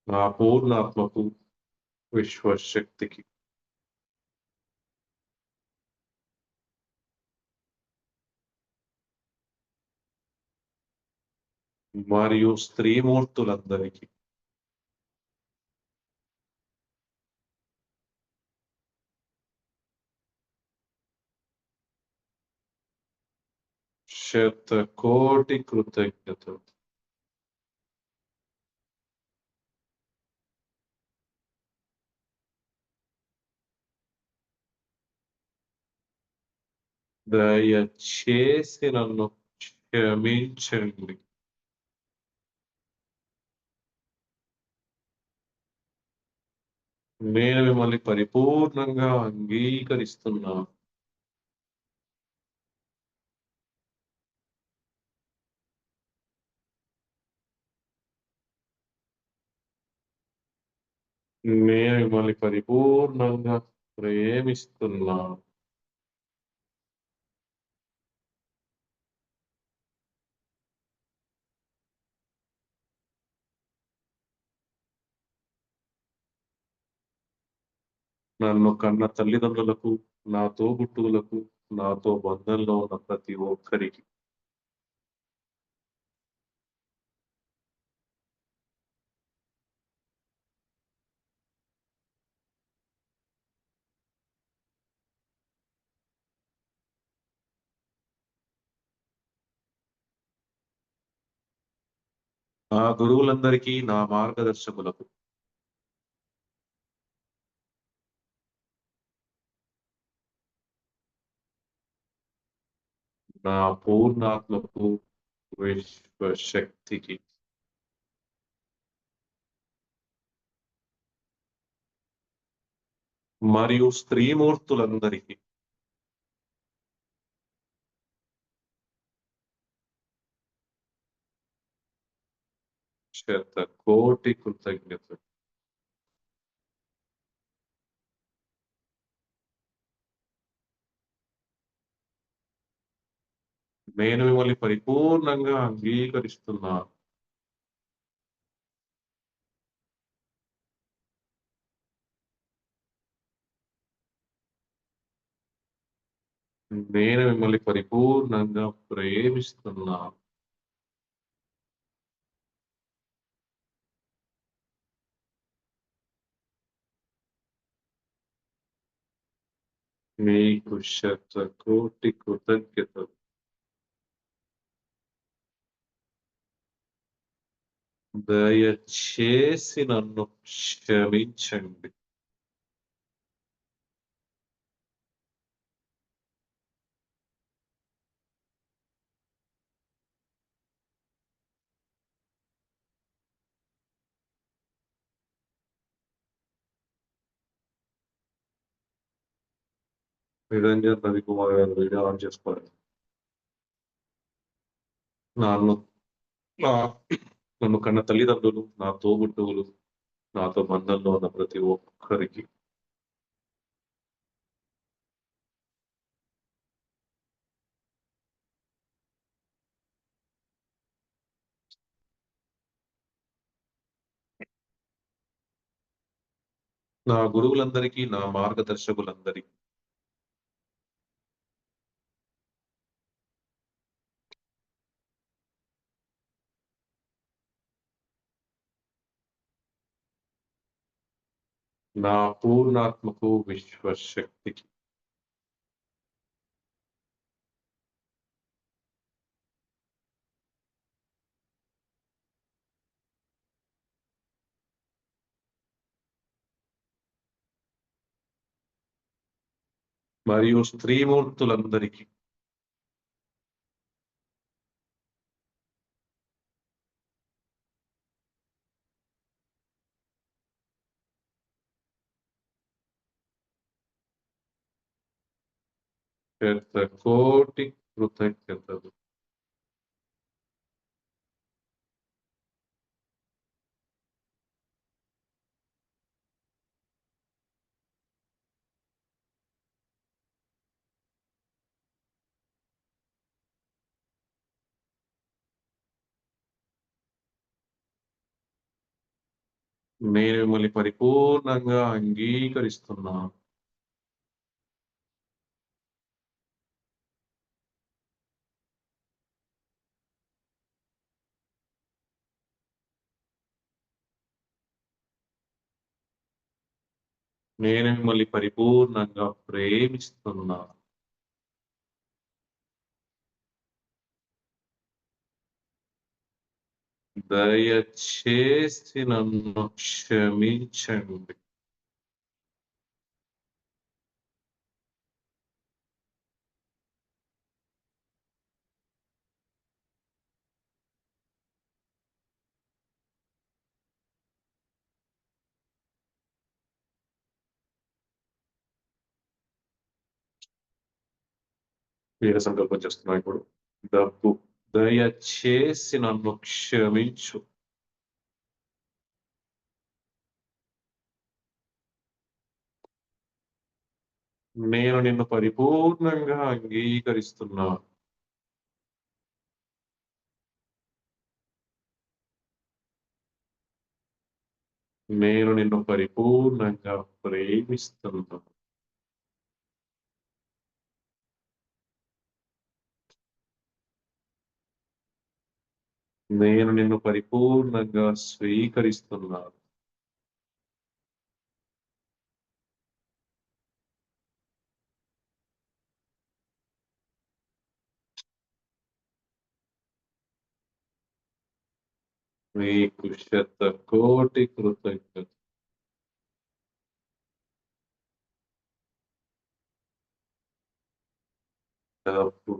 నా పూర్ణాత్మకు, విశ్వశక్తికి, మరియు స్త్రీమూర్తులందరికీ శతకోటి కృతజ్ఞతలు. దయచేసి నన్ను క్షమించండి. నేను మిమ్మల్ని పరిపూర్ణంగా అంగీకరిస్తున్నాను. నేను మిమ్మల్ని పరిపూర్ణంగా ప్రేమిస్తున్నాను. నన్ను కన్న తల్లిదండ్రులకు, నా తోబుట్టువులకు, నాతో బంధంలో ఉన్న ప్రతి ఒక్కరికి నా గురువులందరికీ, నా మార్గదర్శకులకు నా పూర్ణాత్మకు, విశ్వశక్తికి మరియు స్త్రీమూర్తులందరికీ శతకోటి కృతజ్ఞతలు. నేను మిమ్మల్ని పరిపూర్ణంగా అంగీకరిస్తున్నాను. నేను మిమ్మల్ని పరిపూర్ణంగా ప్రేమిస్తున్నాను. మీకు శతకోటి కృతజ్ఞతలు. దయచేసి నన్ను క్షమించండి. నిరంజన్ రవికుమార్ గారు వీడియో ఆన్ చేసుకోండి. నన్ను నా నన్ను కన్న తల్లిదండ్రులు, నా తోబుట్టువులు, నాతో బంధంలో ఉన్న ప్రతి ఒక్కరికి నా గురువులందరికీ, నా మార్గదర్శకులందరికీ నా పూర్ణాత్మకు, విశ్వశక్తికి మరియు స్త్రీమూర్తులందరికీ శతకోటి కృతజ్ఞతలు. నేను మిమ్మల్ని పరిపూర్ణంగా అంగీకరిస్తున్నాను. నేను మిమ్మల్ని పరిపూర్ణంగా ప్రేమిస్తున్నాను. దయచేసి నన్ను క్షమించండి. నేను సంకల్పం చేస్తున్నా ఇప్పుడు. డబ్బు దయచేసి నన్ను క్షమించు. నేను నిన్ను పరిపూర్ణంగా అంగీకరిస్తున్నాను. నేను నిన్ను పరిపూర్ణంగా ప్రేమిస్తున్నాను. నేను నిన్ను పరిపూర్ణంగా స్వీకరిస్తున్నాను. నీకు శతకోటి కృతజ్ఞతలు. డబ్బు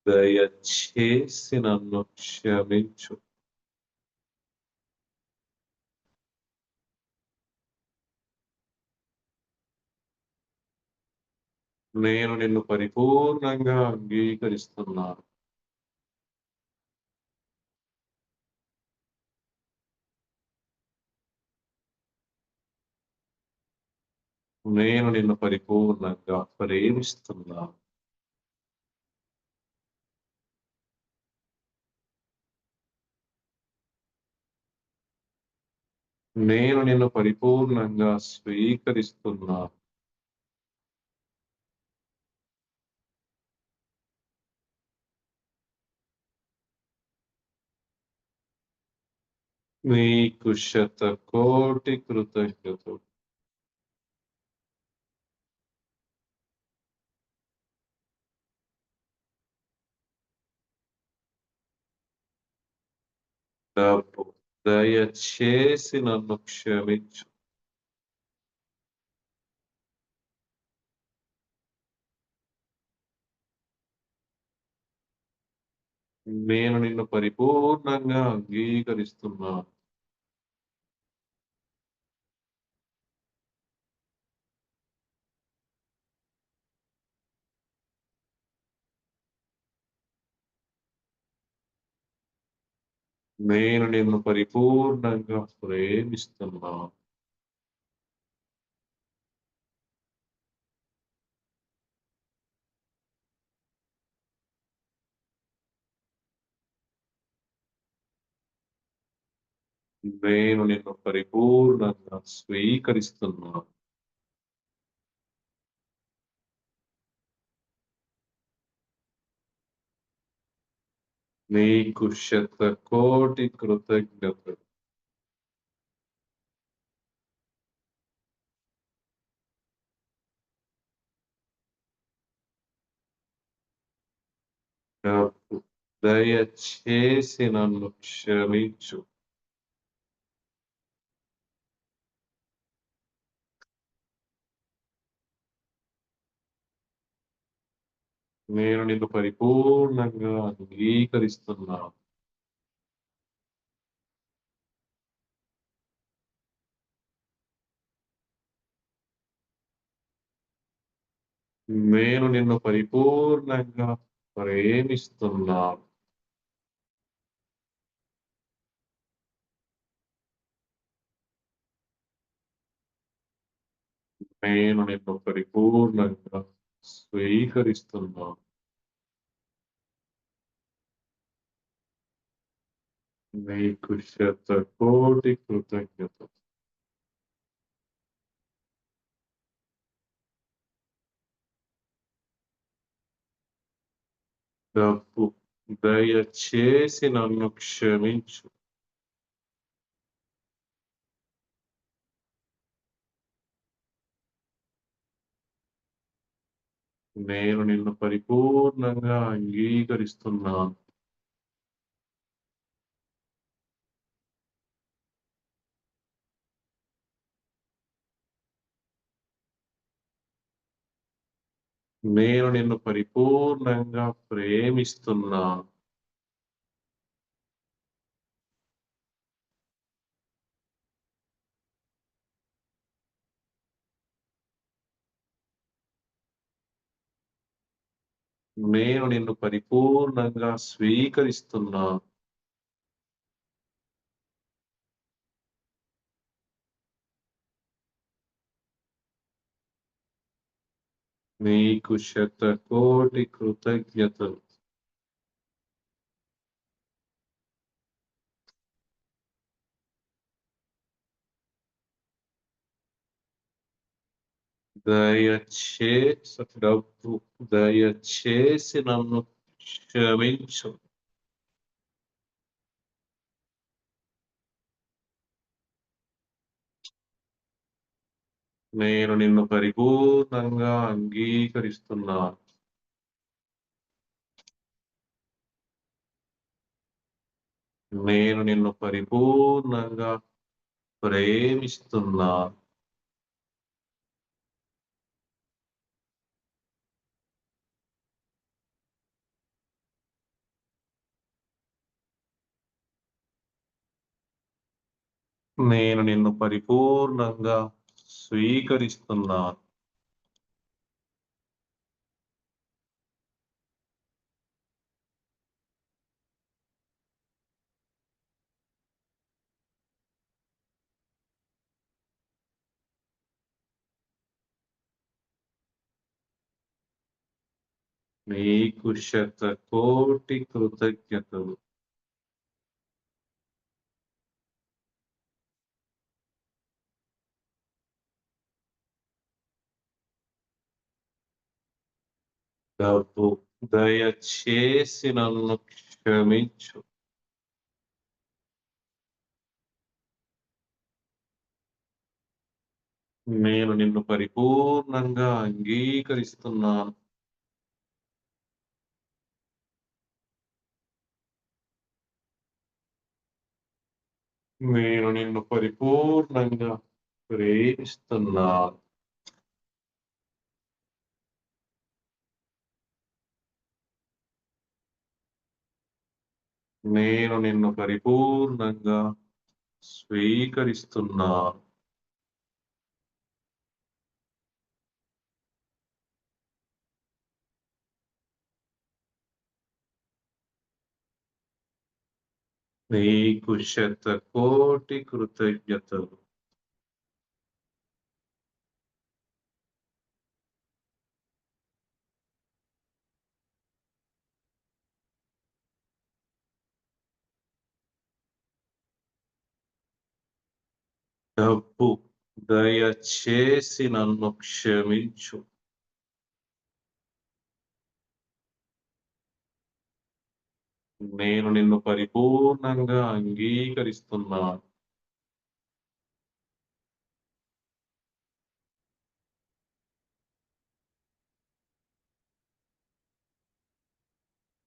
దయచేసి నన్ను క్షమించు. నేను నిన్ను పరిపూర్ణంగా అంగీకరిస్తున్నాను. నేను నిన్ను పరిపూర్ణంగా ప్రేమిస్తున్నాను. నేను నిన్ను పరిపూర్ణంగా స్వీకరిస్తున్నాను. నీకు శతకోటి కృతజ్ఞతలు. డబ్బు దయచేసి నన్ను క్షమించు. నేను నిన్ను పరిపూర్ణంగా అంగీకరిస్తున్నాను. నేను నిన్ను పరిపూర్ణంగా ప్రేమిస్తున్నాను. నేను నిన్ను పరిపూర్ణంగా స్వీకరిస్తున్నాను. నీకు శతకోటి కృతజ్ఞతలు. డబ్బు దయచేసి నన్ను క్షమించు. నేను నిన్ను పరిపూర్ణంగా అంగీకరిస్తున్నాను. నేను నిన్ను పరిపూర్ణంగా ప్రేమిస్తున్నాను. నేను నిన్ను పరిపూర్ణంగా స్వీకరిస్తున్నాను. నీకు శతకోటి కృతజ్ఞతలు. డబ్బు దయచేసి నన్ను క్షమించు. నేను నిన్ను పరిపూర్ణంగా అంగీకరిస్తున్నాను. నేను నిన్ను పరిపూర్ణంగా ప్రేమిస్తున్నాను. నేను నిన్ను పరిపూర్ణంగా స్వీకరిస్తున్నాను. నీకు శతకోటి కృతజ్ఞతలు. దయచేసి నన్ను క్షమించు. నేను నిన్ను పరిపూర్ణంగా అంగీకరిస్తున్నాను. నేను నిన్ను పరిపూర్ణంగా ప్రేమిస్తున్నాను. నేను నిన్ను పరిపూర్ణంగా స్వీకరిస్తున్నాను. నీకు శతకోటి కృతజ్ఞతలు. డబ్బు దయచేసి నన్ను క్షమించు. నేను నిన్ను పరిపూర్ణంగా అంగీకరిస్తున్నాను. నేను నిన్ను పరిపూర్ణంగా ప్రేమిస్తున్నాను. నేను నిన్ను పరిపూర్ణంగా స్వీకరిస్తున్నాను. నీకు శతకోటి కృతజ్ఞతలు. డబ్బు దయచేసి నన్ను క్షమించు. నేను నిన్ను పరిపూర్ణంగా అంగీకరిస్తున్నాను.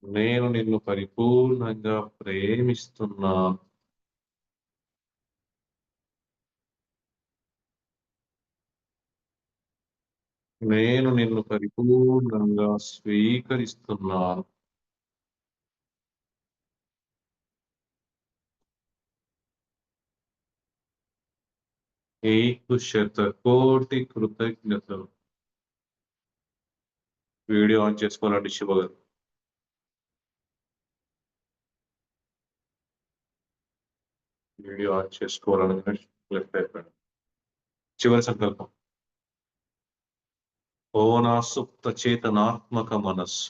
నేను నిన్ను పరిపూర్ణంగా ప్రేమిస్తున్నాను. నేను నిన్ను పరిపూర్ణంగా స్వీకరిస్తున్నాను. నీకు శతకోటి కృతజ్ఞతలు. వీడియో ఆన్ చేసుకోవాలండి శివ గారు. వీడియో ఆన్ చేసుకోవాలని లెఫ్ట్ అయిపోయాడు. చివరి సంకల్పం. ఓ నా సుప్త చేతనాత్మక మనస్సు,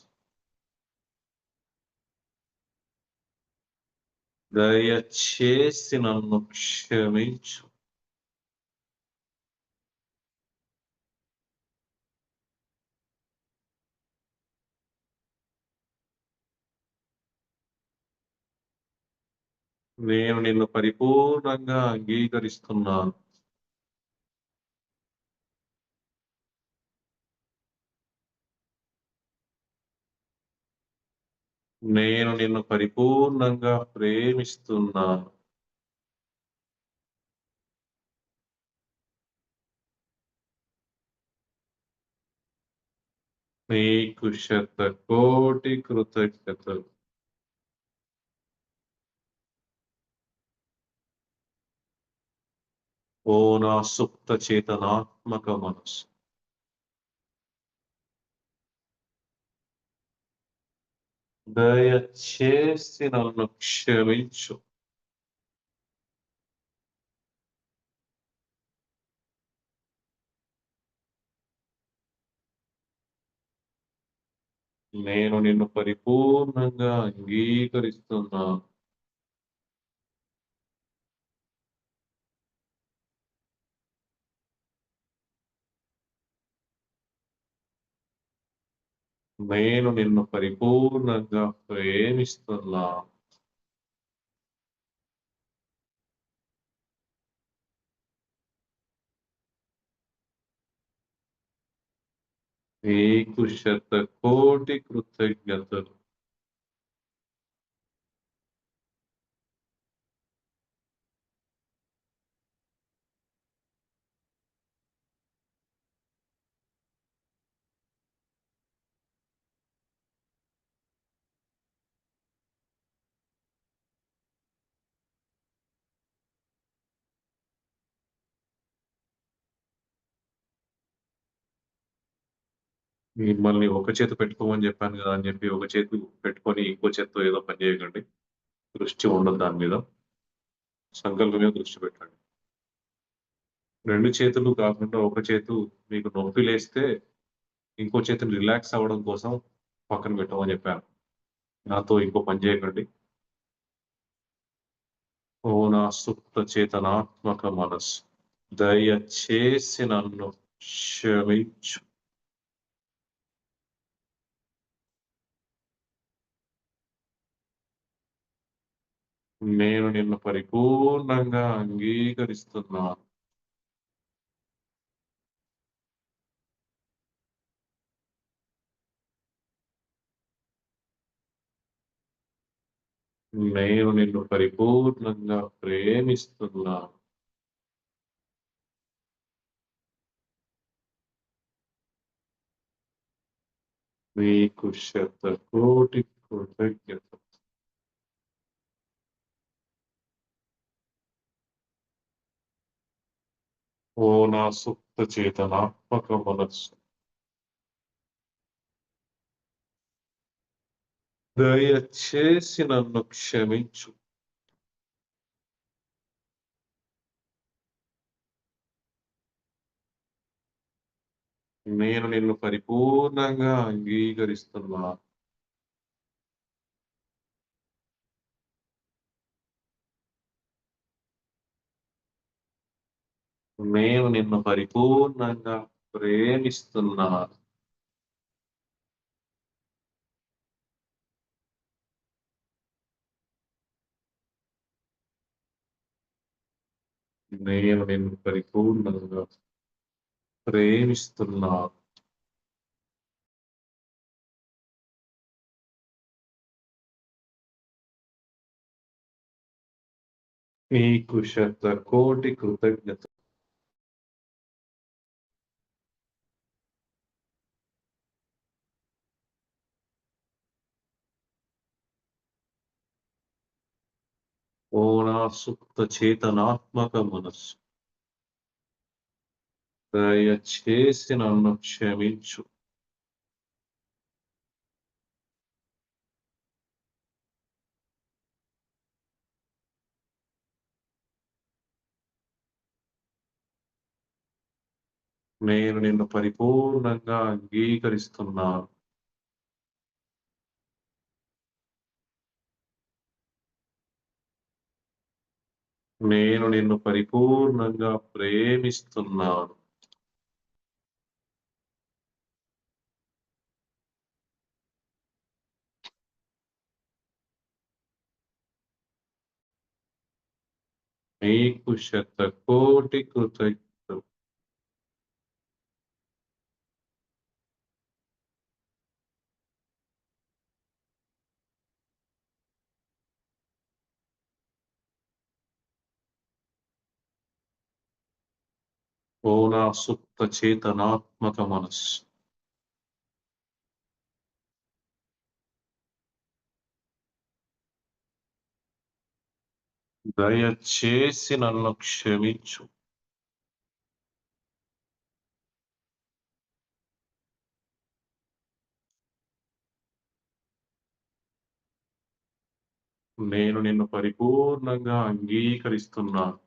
దయచేసి నన్ను క్షమించు. నేను నిన్ను పరిపూర్ణంగా అంగీకరిస్తున్నాను. నేను నిన్ను పరిపూర్ణంగా ప్రేమిస్తున్నాను. నీకు శతకోటి కృతజ్ఞతలు. ఓ నా సుప్త చేతనాత్మక మనస్సు, దయచేసి నన్ను క్షమించు. నేను నిన్ను పరిపూర్ణంగా అంగీకరిస్తున్నాను. నేను నిన్ను పరిపూర్ణంగా ప్రేమిస్తున్నాను. నీకు శతకోటి కృతజ్ఞతలు. మిమ్మల్ని ఒక చేతి పెట్టుకోమని జెప్పాను గదా! అని జెప్పి ఒక చేతి పెట్టుకొని ఇంకో చేత్తో ఏదో పని జేయకండి. దృష్టి ఉండదు దాని మీద. సంకల్పం మీద దృష్టి పెట్టండి. 2 చేతులు కాకుండా ఒక చేతు మీకు నొప్పి లేస్తే ఇంకో చేతిని రిలాక్స్ అవ్వడం కోసం పక్కన పెట్టమని జెప్పాను. నాతో ఇంకో పని జేయకండి. ఓ నా సుప్త చేతనాత్మక మనస్సు, దయచేసి నన్ను క్షమించు. నేను నిన్ను పరిపూర్ణంగా అంగీకరిస్తున్నాను. నేను నిన్ను పరిపూర్ణంగా ప్రేమిస్తున్నాను. నీకు శతకోటి కృతజ్ఞతలు. ఓ నా సుప్త చేతనాత్మక మనస్సు, దయచేసి నన్ను క్షమించు. నేను నిన్ను పరిపూర్ణంగా అంగీకరిస్తున్నాను. నేను నిన్ను పరిపూర్ణంగా ప్రేమిస్తున్నాను. నేను నిన్ను పరిపూర్ణంగా ప్రేమిస్తున్నాను. నీకు శతకోటి కృతజ్ఞతలు. ఓ నా సుప్త చేతనాత్మక మనస్సు, దయచేసి నన్ను క్షమించు. నేను నిన్ను పరిపూర్ణంగా అంగీకరిస్తున్నాను. నేను నిన్ను పరిపూర్ణంగా ప్రేమిస్తున్నాను. నీకు శతకోటి కృతజ్ఞతలు. ఓ నా సుప్త చేతనాత్మక మనస్సు, దయచేసి నన్ను క్షమించు. నేను నిన్ను పరిపూర్ణంగా అంగీకరిస్తున్నాను.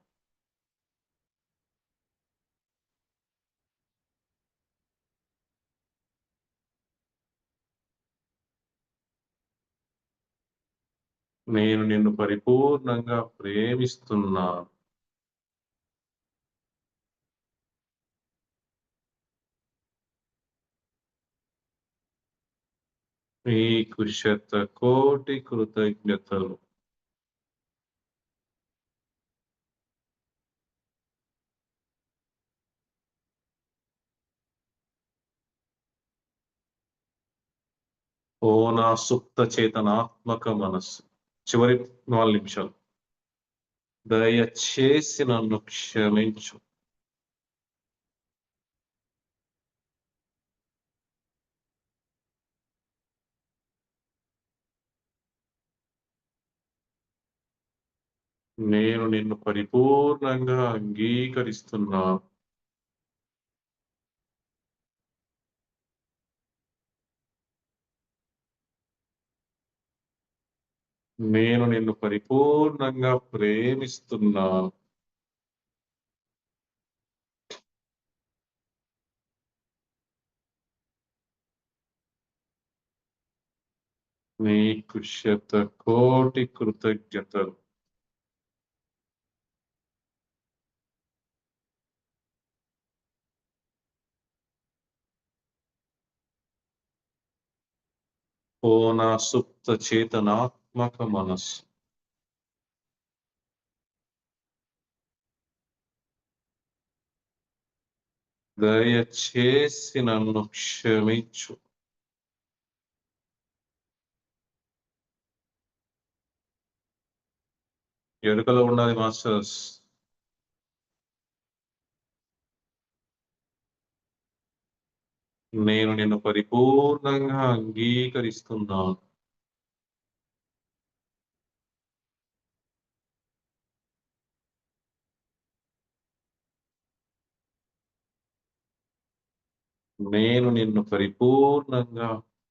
నేను నిన్ను పరిపూర్ణంగా ప్రేమిస్తున్నాను. నీకు శతకోటి కృతజ్ఞతలు. ఓ నా సుప్త చేతనాత్మక మనస్సు. చివరి 4 నిమిషాలు. దయచేసి నన్ను క్షమించు. నేను నిన్ను పరిపూర్ణంగా అంగీకరిస్తున్నాను. నేను నిన్ను పరిపూర్ణంగా ప్రేమిస్తున్నాను. నీకు శతకోటి కృతజ్ఞతలు. ఓ నా సుప్త చేతనాత్మక మనస్సు. దయచేసి నన్ను క్షమించు. ఎరుకలో ఉండాలి మాస్టర్స్. నేను నిన్ను పరిపూర్ణంగా అంగీకరిస్తున్నాను. నేను నిన్ను పరిపూర్ణంగా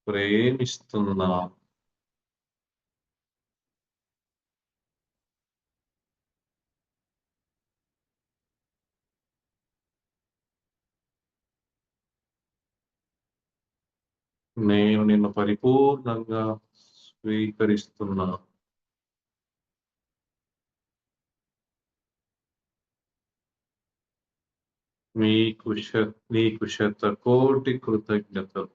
ప్రేమిస్తున్నాను. నేను నిన్ను పరిపూర్ణంగా స్వీకరిస్తున్నాను. నీకు శతకోటి కృతజ్ఞతలు.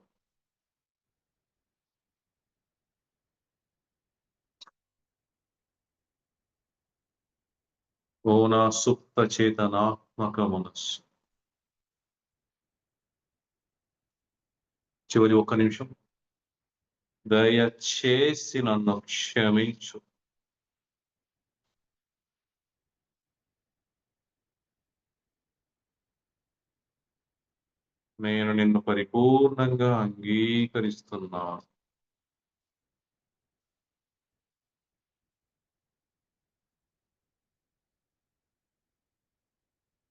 ఓ నా సుప్త చేతనాత్మక మనస్సు. చివరి ఒక్క నిమిషం. దయచేసి నన్ను క్షమించు. నేను నిన్ను పరిపూర్ణంగా అంగీకరిస్తున్నాను.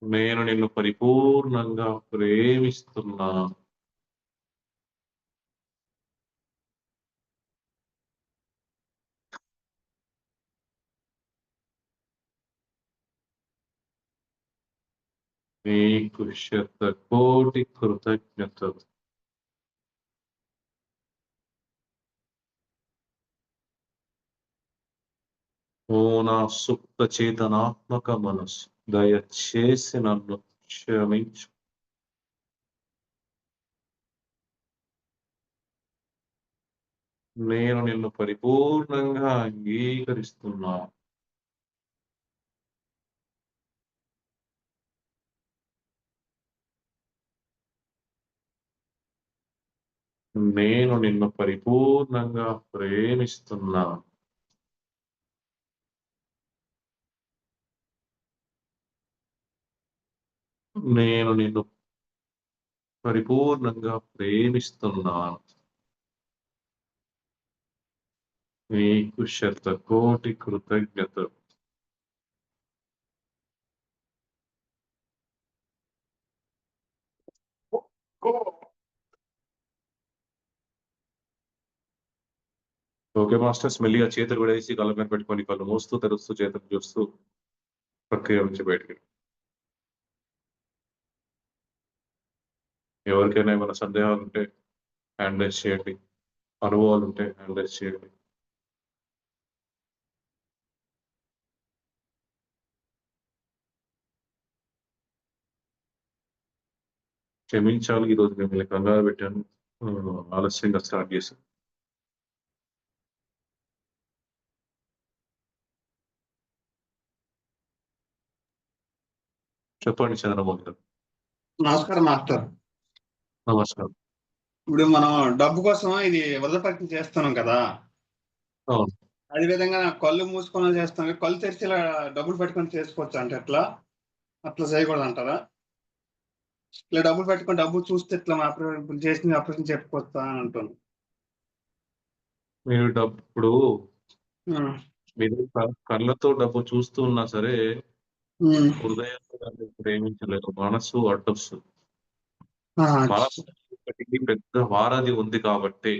నేను నిన్ను పరిపూర్ణంగా ప్రేమిస్తున్నాను. నీకు శతకోటి కృతజ్ఞతలు. ఓ నా సుప్త చేతనాత్మక మనస్సు. దయచేసి నన్ను క్షమించు. నేను నిన్ను పరిపూర్ణంగా అంగీకరిస్తున్నాను. నేను నిన్ను పరిపూర్ణంగా ప్రేమిస్తున్నాను. నేను నిన్ను పరిపూర్ణంగా ప్రేమిస్తున్నాను. నీకు శతకోటి కృతజ్ఞతలు. ఓకే మాస్టర్స్, మెల్లిగా చేతులు విడేసి కళ్ళ మీద పెట్టుకొని కళ్ళు మూస్తూ తెరుస్తూ చేతులు చూస్తూ ప్రక్రియ నుంచి బయటికి. ఎవరికైనా ఏమైనా సందేహాలు ఉంటే హ్యాండ్ రైజ్ చేయండి, అనుభవాలు ఉంటే హ్యాండ్ రైజ్ చేయండి. క్షమించాలి, ఈరోజు మిమ్మల్ని కంగారు పెట్టాను, ఆలస్యంగా స్టార్ట్ చేశాను. చెప్పండి చంద్రమోహన్ గారు. నమస్కారం మాస్టర్. నమస్కారం. ఇప్పుడు మనం డబ్బు కోసం ఇది వృధపరిచయం చేస్తున్నాం కదా, అవును. అదే విధంగా కళ్ళు మూసుకొని చేస్తాం, కళ్ళు తెరిచి ఇలా డబ్బులు పెట్టుకొని చేసుకోవచ్చు అంటే ఎట్లా అట్లా చేయకూడదు అంటారా? ఇలా డబ్బులు పెట్టుకొని డబ్బులు చూస్తే ఇట్లా ఇప్పుడు చేసిన ఆపరేషన్ చెప్పుకోవచ్చా అని అంటాను. మీరు డబ్బు ఇప్పుడు మీరు కళ్ళతో డబ్బు చూస్తూ ఉన్నా సరే హృదయంతో దాన్ని ప్రేమించలేదు, మనసు అడ్డొస్తుంది. మనసు ఒకటి పెద్ద వారధి ఉంది కాబట్టి,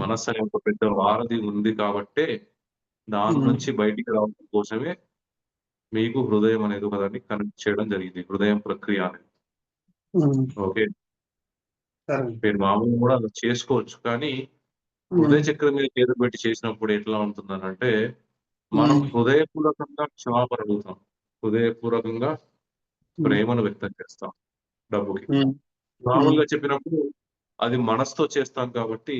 మనసు అనే ఒక పెద్ద వారధి ఉంది కాబట్టే దాని నుంచి బయటికి రావడం కోసమే మీకు హృదయం అనేది ఒకదాన్ని కనెక్ట్ చేయడం జరిగింది, హృదయం ప్రక్రియ అనేది. ఓకే, మీరు మామూలుగా కూడా అలా చేసుకోవచ్చు, కానీ హృదయ చక్రం మీద చేతులు పెట్టి చేసినప్పుడు ఎట్లా ఉంటుందనంటే మనం హృదయపూర్వకంగా క్షమాపణ అడుగుతాం, హృదయపూర్వకంగా ప్రేమను వ్యక్తం చేస్తాం డబ్బుకి. మామూలుగా చెప్పినప్పుడు అది మనసుతో చేస్తాం కాబట్టి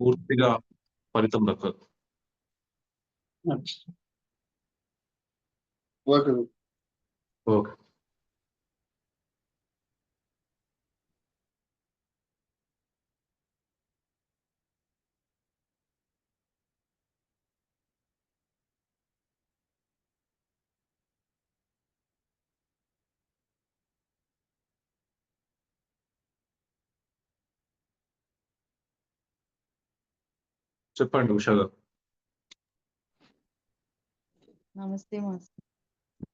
పూర్తిగా ఫలితం దక్కదు. ఓకే. ఓకే. చెప్పండి ఉషా గారు. నమస్తే మాస్టర్.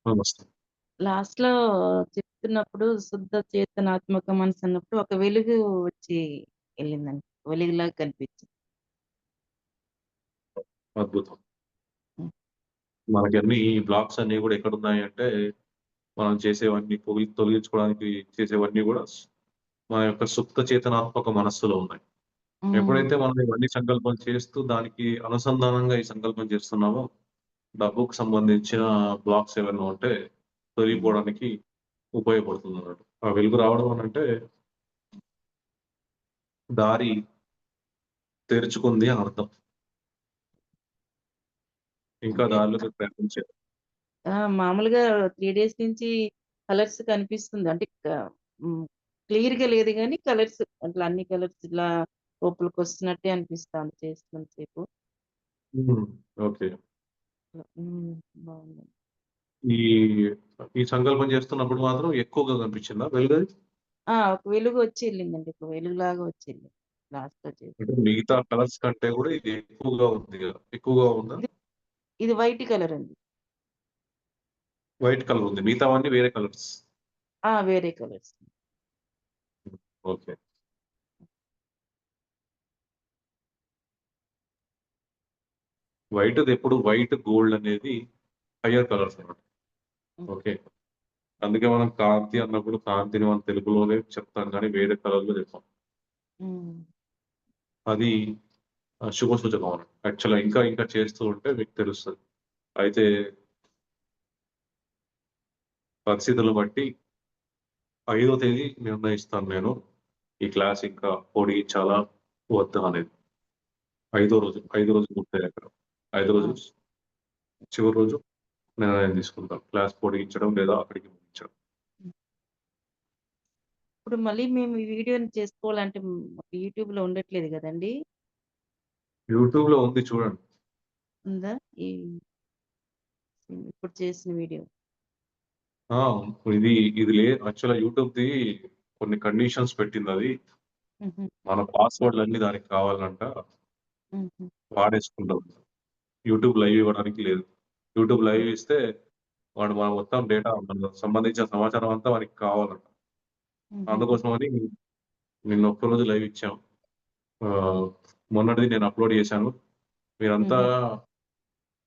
నమస్తే. లాస్ట్ లో చెప్తున్నప్పుడు శుద్ధ చేతనాత్మక మనసు అన్నప్పుడు ఒక వెలుగు వచ్చి వెళ్ళిందండి, వెలుగులాగా కనిపించింది. అద్భుతం. మనకి అన్ని బ్లాక్స్ అన్ని కూడా ఎక్కడ ఉన్నాయి అంటే మనం చేసేవన్నీ తొలగించుకోవడానికి చేసేవన్నీ కూడా మన యొక్క సుప్త చేతనాత్మక మనస్సులో ఉన్నాయి. ఎప్పుడైతే మనం ఇవన్నీ సంకల్పం చేస్తూ దానికి అనుసంధానంగా ఈ సంకల్పం చేస్తున్నామో డబ్బుకు సంబంధించిన బ్లాక్స్ ఏమైనా ఉంటే తొలగిపోవడానికి ఉపయోగపడుతుంది అన్నట్టు. ఆ వెలుగు రావడం అని అంటే దారి తెరుచుకుంది అని అర్థం, ఇంకా దారిలో మీరు ప్రయాణించారు. మామూలుగా 3 days నుంచి కలర్స్ కనిపిస్తుంది, అంటే క్లియర్ గా లేదు కానీ కలర్స్ అట్లా అన్ని కలర్స్ ఇలా లోపలికి వస్తున్నట్టే అనిపిస్తుంది చేస్తున్న సేపు. ఓకే. బాగుంది. ఈ ఈ సంకల్పం చేస్తున్నప్పుడు మాత్రం ఎక్కువగా కనిపించిందా వెలుగు? ఒక వెలుగు వచ్చి వెళ్ళిందండి, ఒక వెలుగులాగా వచ్చి వెళ్ళింది లాస్ట్ లో చేసి. అంటే మిగతా కలర్స్ కంటే కూడా ఇది ఎక్కువగా ఉంది కదా, ఎక్కువగా ఉందా? ఇది వైట్ కలర్ అండి. వైట్ కలర్ ఉంది, మిగతావన్నీ వేరే కలర్స్. వేరే కలర్స్. ఓకే. వైట్ ఎప్పుడు వైట్ గోల్డ్ అనేది హయ్యర్ కలర్స్ అన్నమాట. ఓకే, అందుకే మనం కాంతి అన్నప్పుడు కాంతిని మనం తెలుగులోనే చెప్తాం కానీ వేరే కలర్లో చెప్తాం. అది శుభ సూచకం అన్నమాట. యాక్చువల్గా ఇంకా ఇంకా చేస్తూ ఉంటే మీకు తెలుస్తుంది. అయితే పరిస్థితులను బట్టి 5వ తేదీ నిర్ణయిస్తాను నేను ఈ క్లాస్ ఇంకా పొడిగించాలా వద్దా అనేది. 5వ రోజు 5 రోజులు పూర్తయ్యాక 5 రోజు చివరి రోజు నిర్ణయం తీసుకుంటాం, క్లాస్ పొడిగించడం లేదా అక్కడికి ముగించడం. ఇప్పుడు మళ్ళీ మేము ఈ వీడియోని చేసుకోవాలంటే యూట్యూబ్ లో ఉండట్లేదు కదండి? యూట్యూబ్ లో ఉంది, చూడండి. ఉందా? ఈ ఇప్పుడు చేసిన వీడియో ఆ! ఇది ఇది యాక్చువల్‌గా యూట్యూబ్‌ది కొన్ని కండిషన్స్ పెట్టిందది. హుహు. మన పాస్‌వర్డ్‌లన్నీ దానికి కావాలంట. హుహు. వాడేసుకుంటాం. యూట్యూబ్ లైవ్ ఇవ్వడానికి లేదు. యూట్యూబ్ లైవ్ హ్మ్. ఇస్తే వాడు మన మొత్తం డేటా మనకు సంబంధించిన సమాచారం అంతా వానికి కావాలంట. హుహుహు. అందుకోసమని నిన్న ఒక్కరోజు లైవ్ ఇచ్చాం. ఆహ్, మొన్నటిది నేను అప్‌లోడ్ చేశాను. మీరంతా హుహు.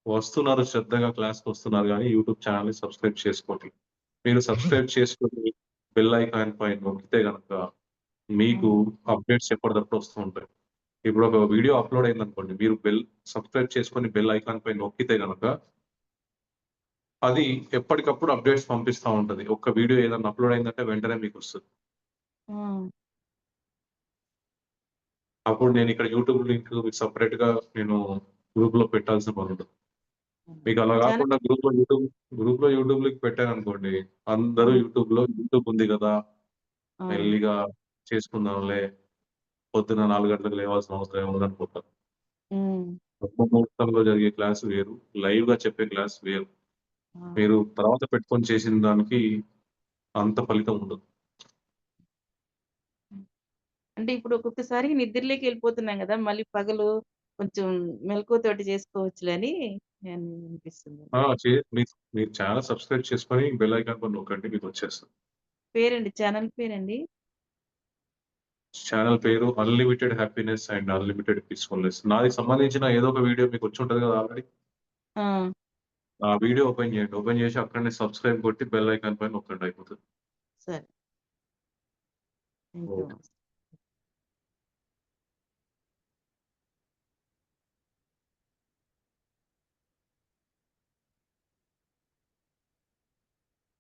వస్తున్నారు శ్రద్ధగా క్లాస్‌కొస్తున్నారు గానీ యూట్యూబ్ ఛానెల్‌ని సబ్స్క్రైబ్ చేసుకోవట్లేదు. మీరు సబ్స్క్రైబ్ చేసుకొని బెల్ ఐకాన్ పైన నొక్కితే గనక మీకు హ్మ్. అప్‌డేట్స్ ఎప్పటిదప్పుడు వస్తూ ఉంటాయి. ఇప్పుడు ఒక వీడియో అప్‌లోడ్ అయిందనుకోండి. మీరు సబ్స్క్రైబ్ చేసుకొని బెల్ ఐకాన్ పైన నొక్కితే గనక అది ఎప్పటికప్పుడు అప్‌డేట్స్ పంపిస్తా ఉంటది. ఒక్క వీడియో ఏదన్నా అప్‌లోడ్ అయిందంటే వెంటనే మీకొస్తది. ఆ! అప్పుడు నేనిక్కడ యూట్యూబ్ లింక్ మీకు సెపరేట్‌గా నేను గ్రూప్‌లో పెట్టాల్సిన పనుండదు. హ్మ్. మీకు అలా ఛానెల్ గాకుండా గ్రూప్‌లో యూట్యూబ్ లింక్ పెట్టాననుకోండి. అందరూ హ్మ్. యూట్యూబ్ ఉంది గదా! ఆ! మెల్లిగా చేసుకుందాంలే. పొద్దున 4 గంటలకు లేవాల్సిన అవసరం ఏముందనుకుంటారు. హ్మ్. బ్రహ్మముహూర్తంలో జరిగే క్లాస్ వేరు. లైవ్‌గా చెప్పే క్లాస్ వేరు. ఆ! మీరు తర్వాత పెట్టుకొని చేసిన దానికి అంత ఫలితం ఉండదు. హ్మ్. అంటే ఇప్పుడు ఒక్కొక్కసారి నిద్రలోకెళ్ళిపోతున్నాం గదా! మళ్ళీ పగలు కొంచెం మెలకువతోటి చేసుకోవచ్చులే అని అనిపిస్తుంది. ఆ! మీరు ఛానెల్ సబ్స్క్రైబ్ చేసుకొని బెల్ ఐకాన్ పైన నొక్కండి మీకొచ్చేస్తది. పేరండి ఛానెల్ పేరండి? ఛానెల్ పేరు unlimited happiness and unlimited peacefulness. నాది సంబంధించిన ఏదో ఒక వీడియో మీకొచ్చుంటది గదా! ఆల్రెడీ. ఆ! ఆ వీడియో ఓపెన్ చేయండి. ఓపెన్ చేసి అక్కడనే సబ్స్క్రైబ్ కొట్టి బెల్ ఐకాన్ పైన నొక్కండి అయిపోతది. సరే. Thank you. Okay.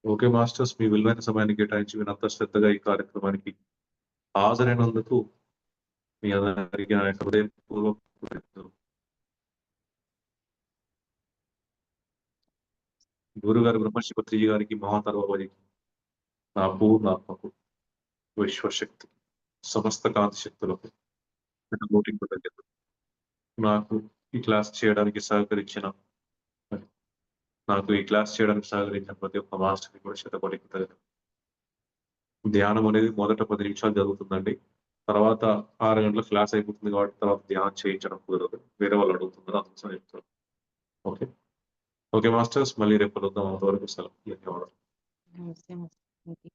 Okay masters. మీ విలువైన సమయాన్ని కేటాయించి మీరంతా శ్రద్ధగా ఈ కార్యక్రమానికి హాజరైనందుకు మీ అందరికీ నా యొక్క హృదయపూర్వక కృతజ్ఞతలు. గురుగారు బ్రహ్మశ్రీ గారికి, మహాతర్వపదికి, నా పూర్ణాత్మకు, విశ్వశక్తి, సమస్త కాంతి శక్తులకు కోటి కృతజ్ఞతలు. నాకు ఈ క్లాస్ చేయడానికి సహకరించిన నాకు ఈ క్లాస్ చేయడానికి సహకరించిన ప్రతి ఒక్క మాస్టర్‌కి కూడా శతకోటి కృతజ్ఞతలు. ధ్యానం అనేది మొదట 10 నిమిషాలు జరుగుతుందండి. తర్వాత 6 గంటలకు క్లాస్ అయిపోతుంది కాబట్టి తర్వాత ధ్యానం చేయించడం కుదరదు. వేరే వాళ్ళు అడుగుతున్నారు అందుకోసం చెప్తున్నాను. ఓకే. ఓకే మాస్టర్స్ మళ్ళీ రేపు కలుద్దాం. అంతవరకు సెలవు. ధన్యవాదాలు. నమస్తే. నమస్తే. Thank you.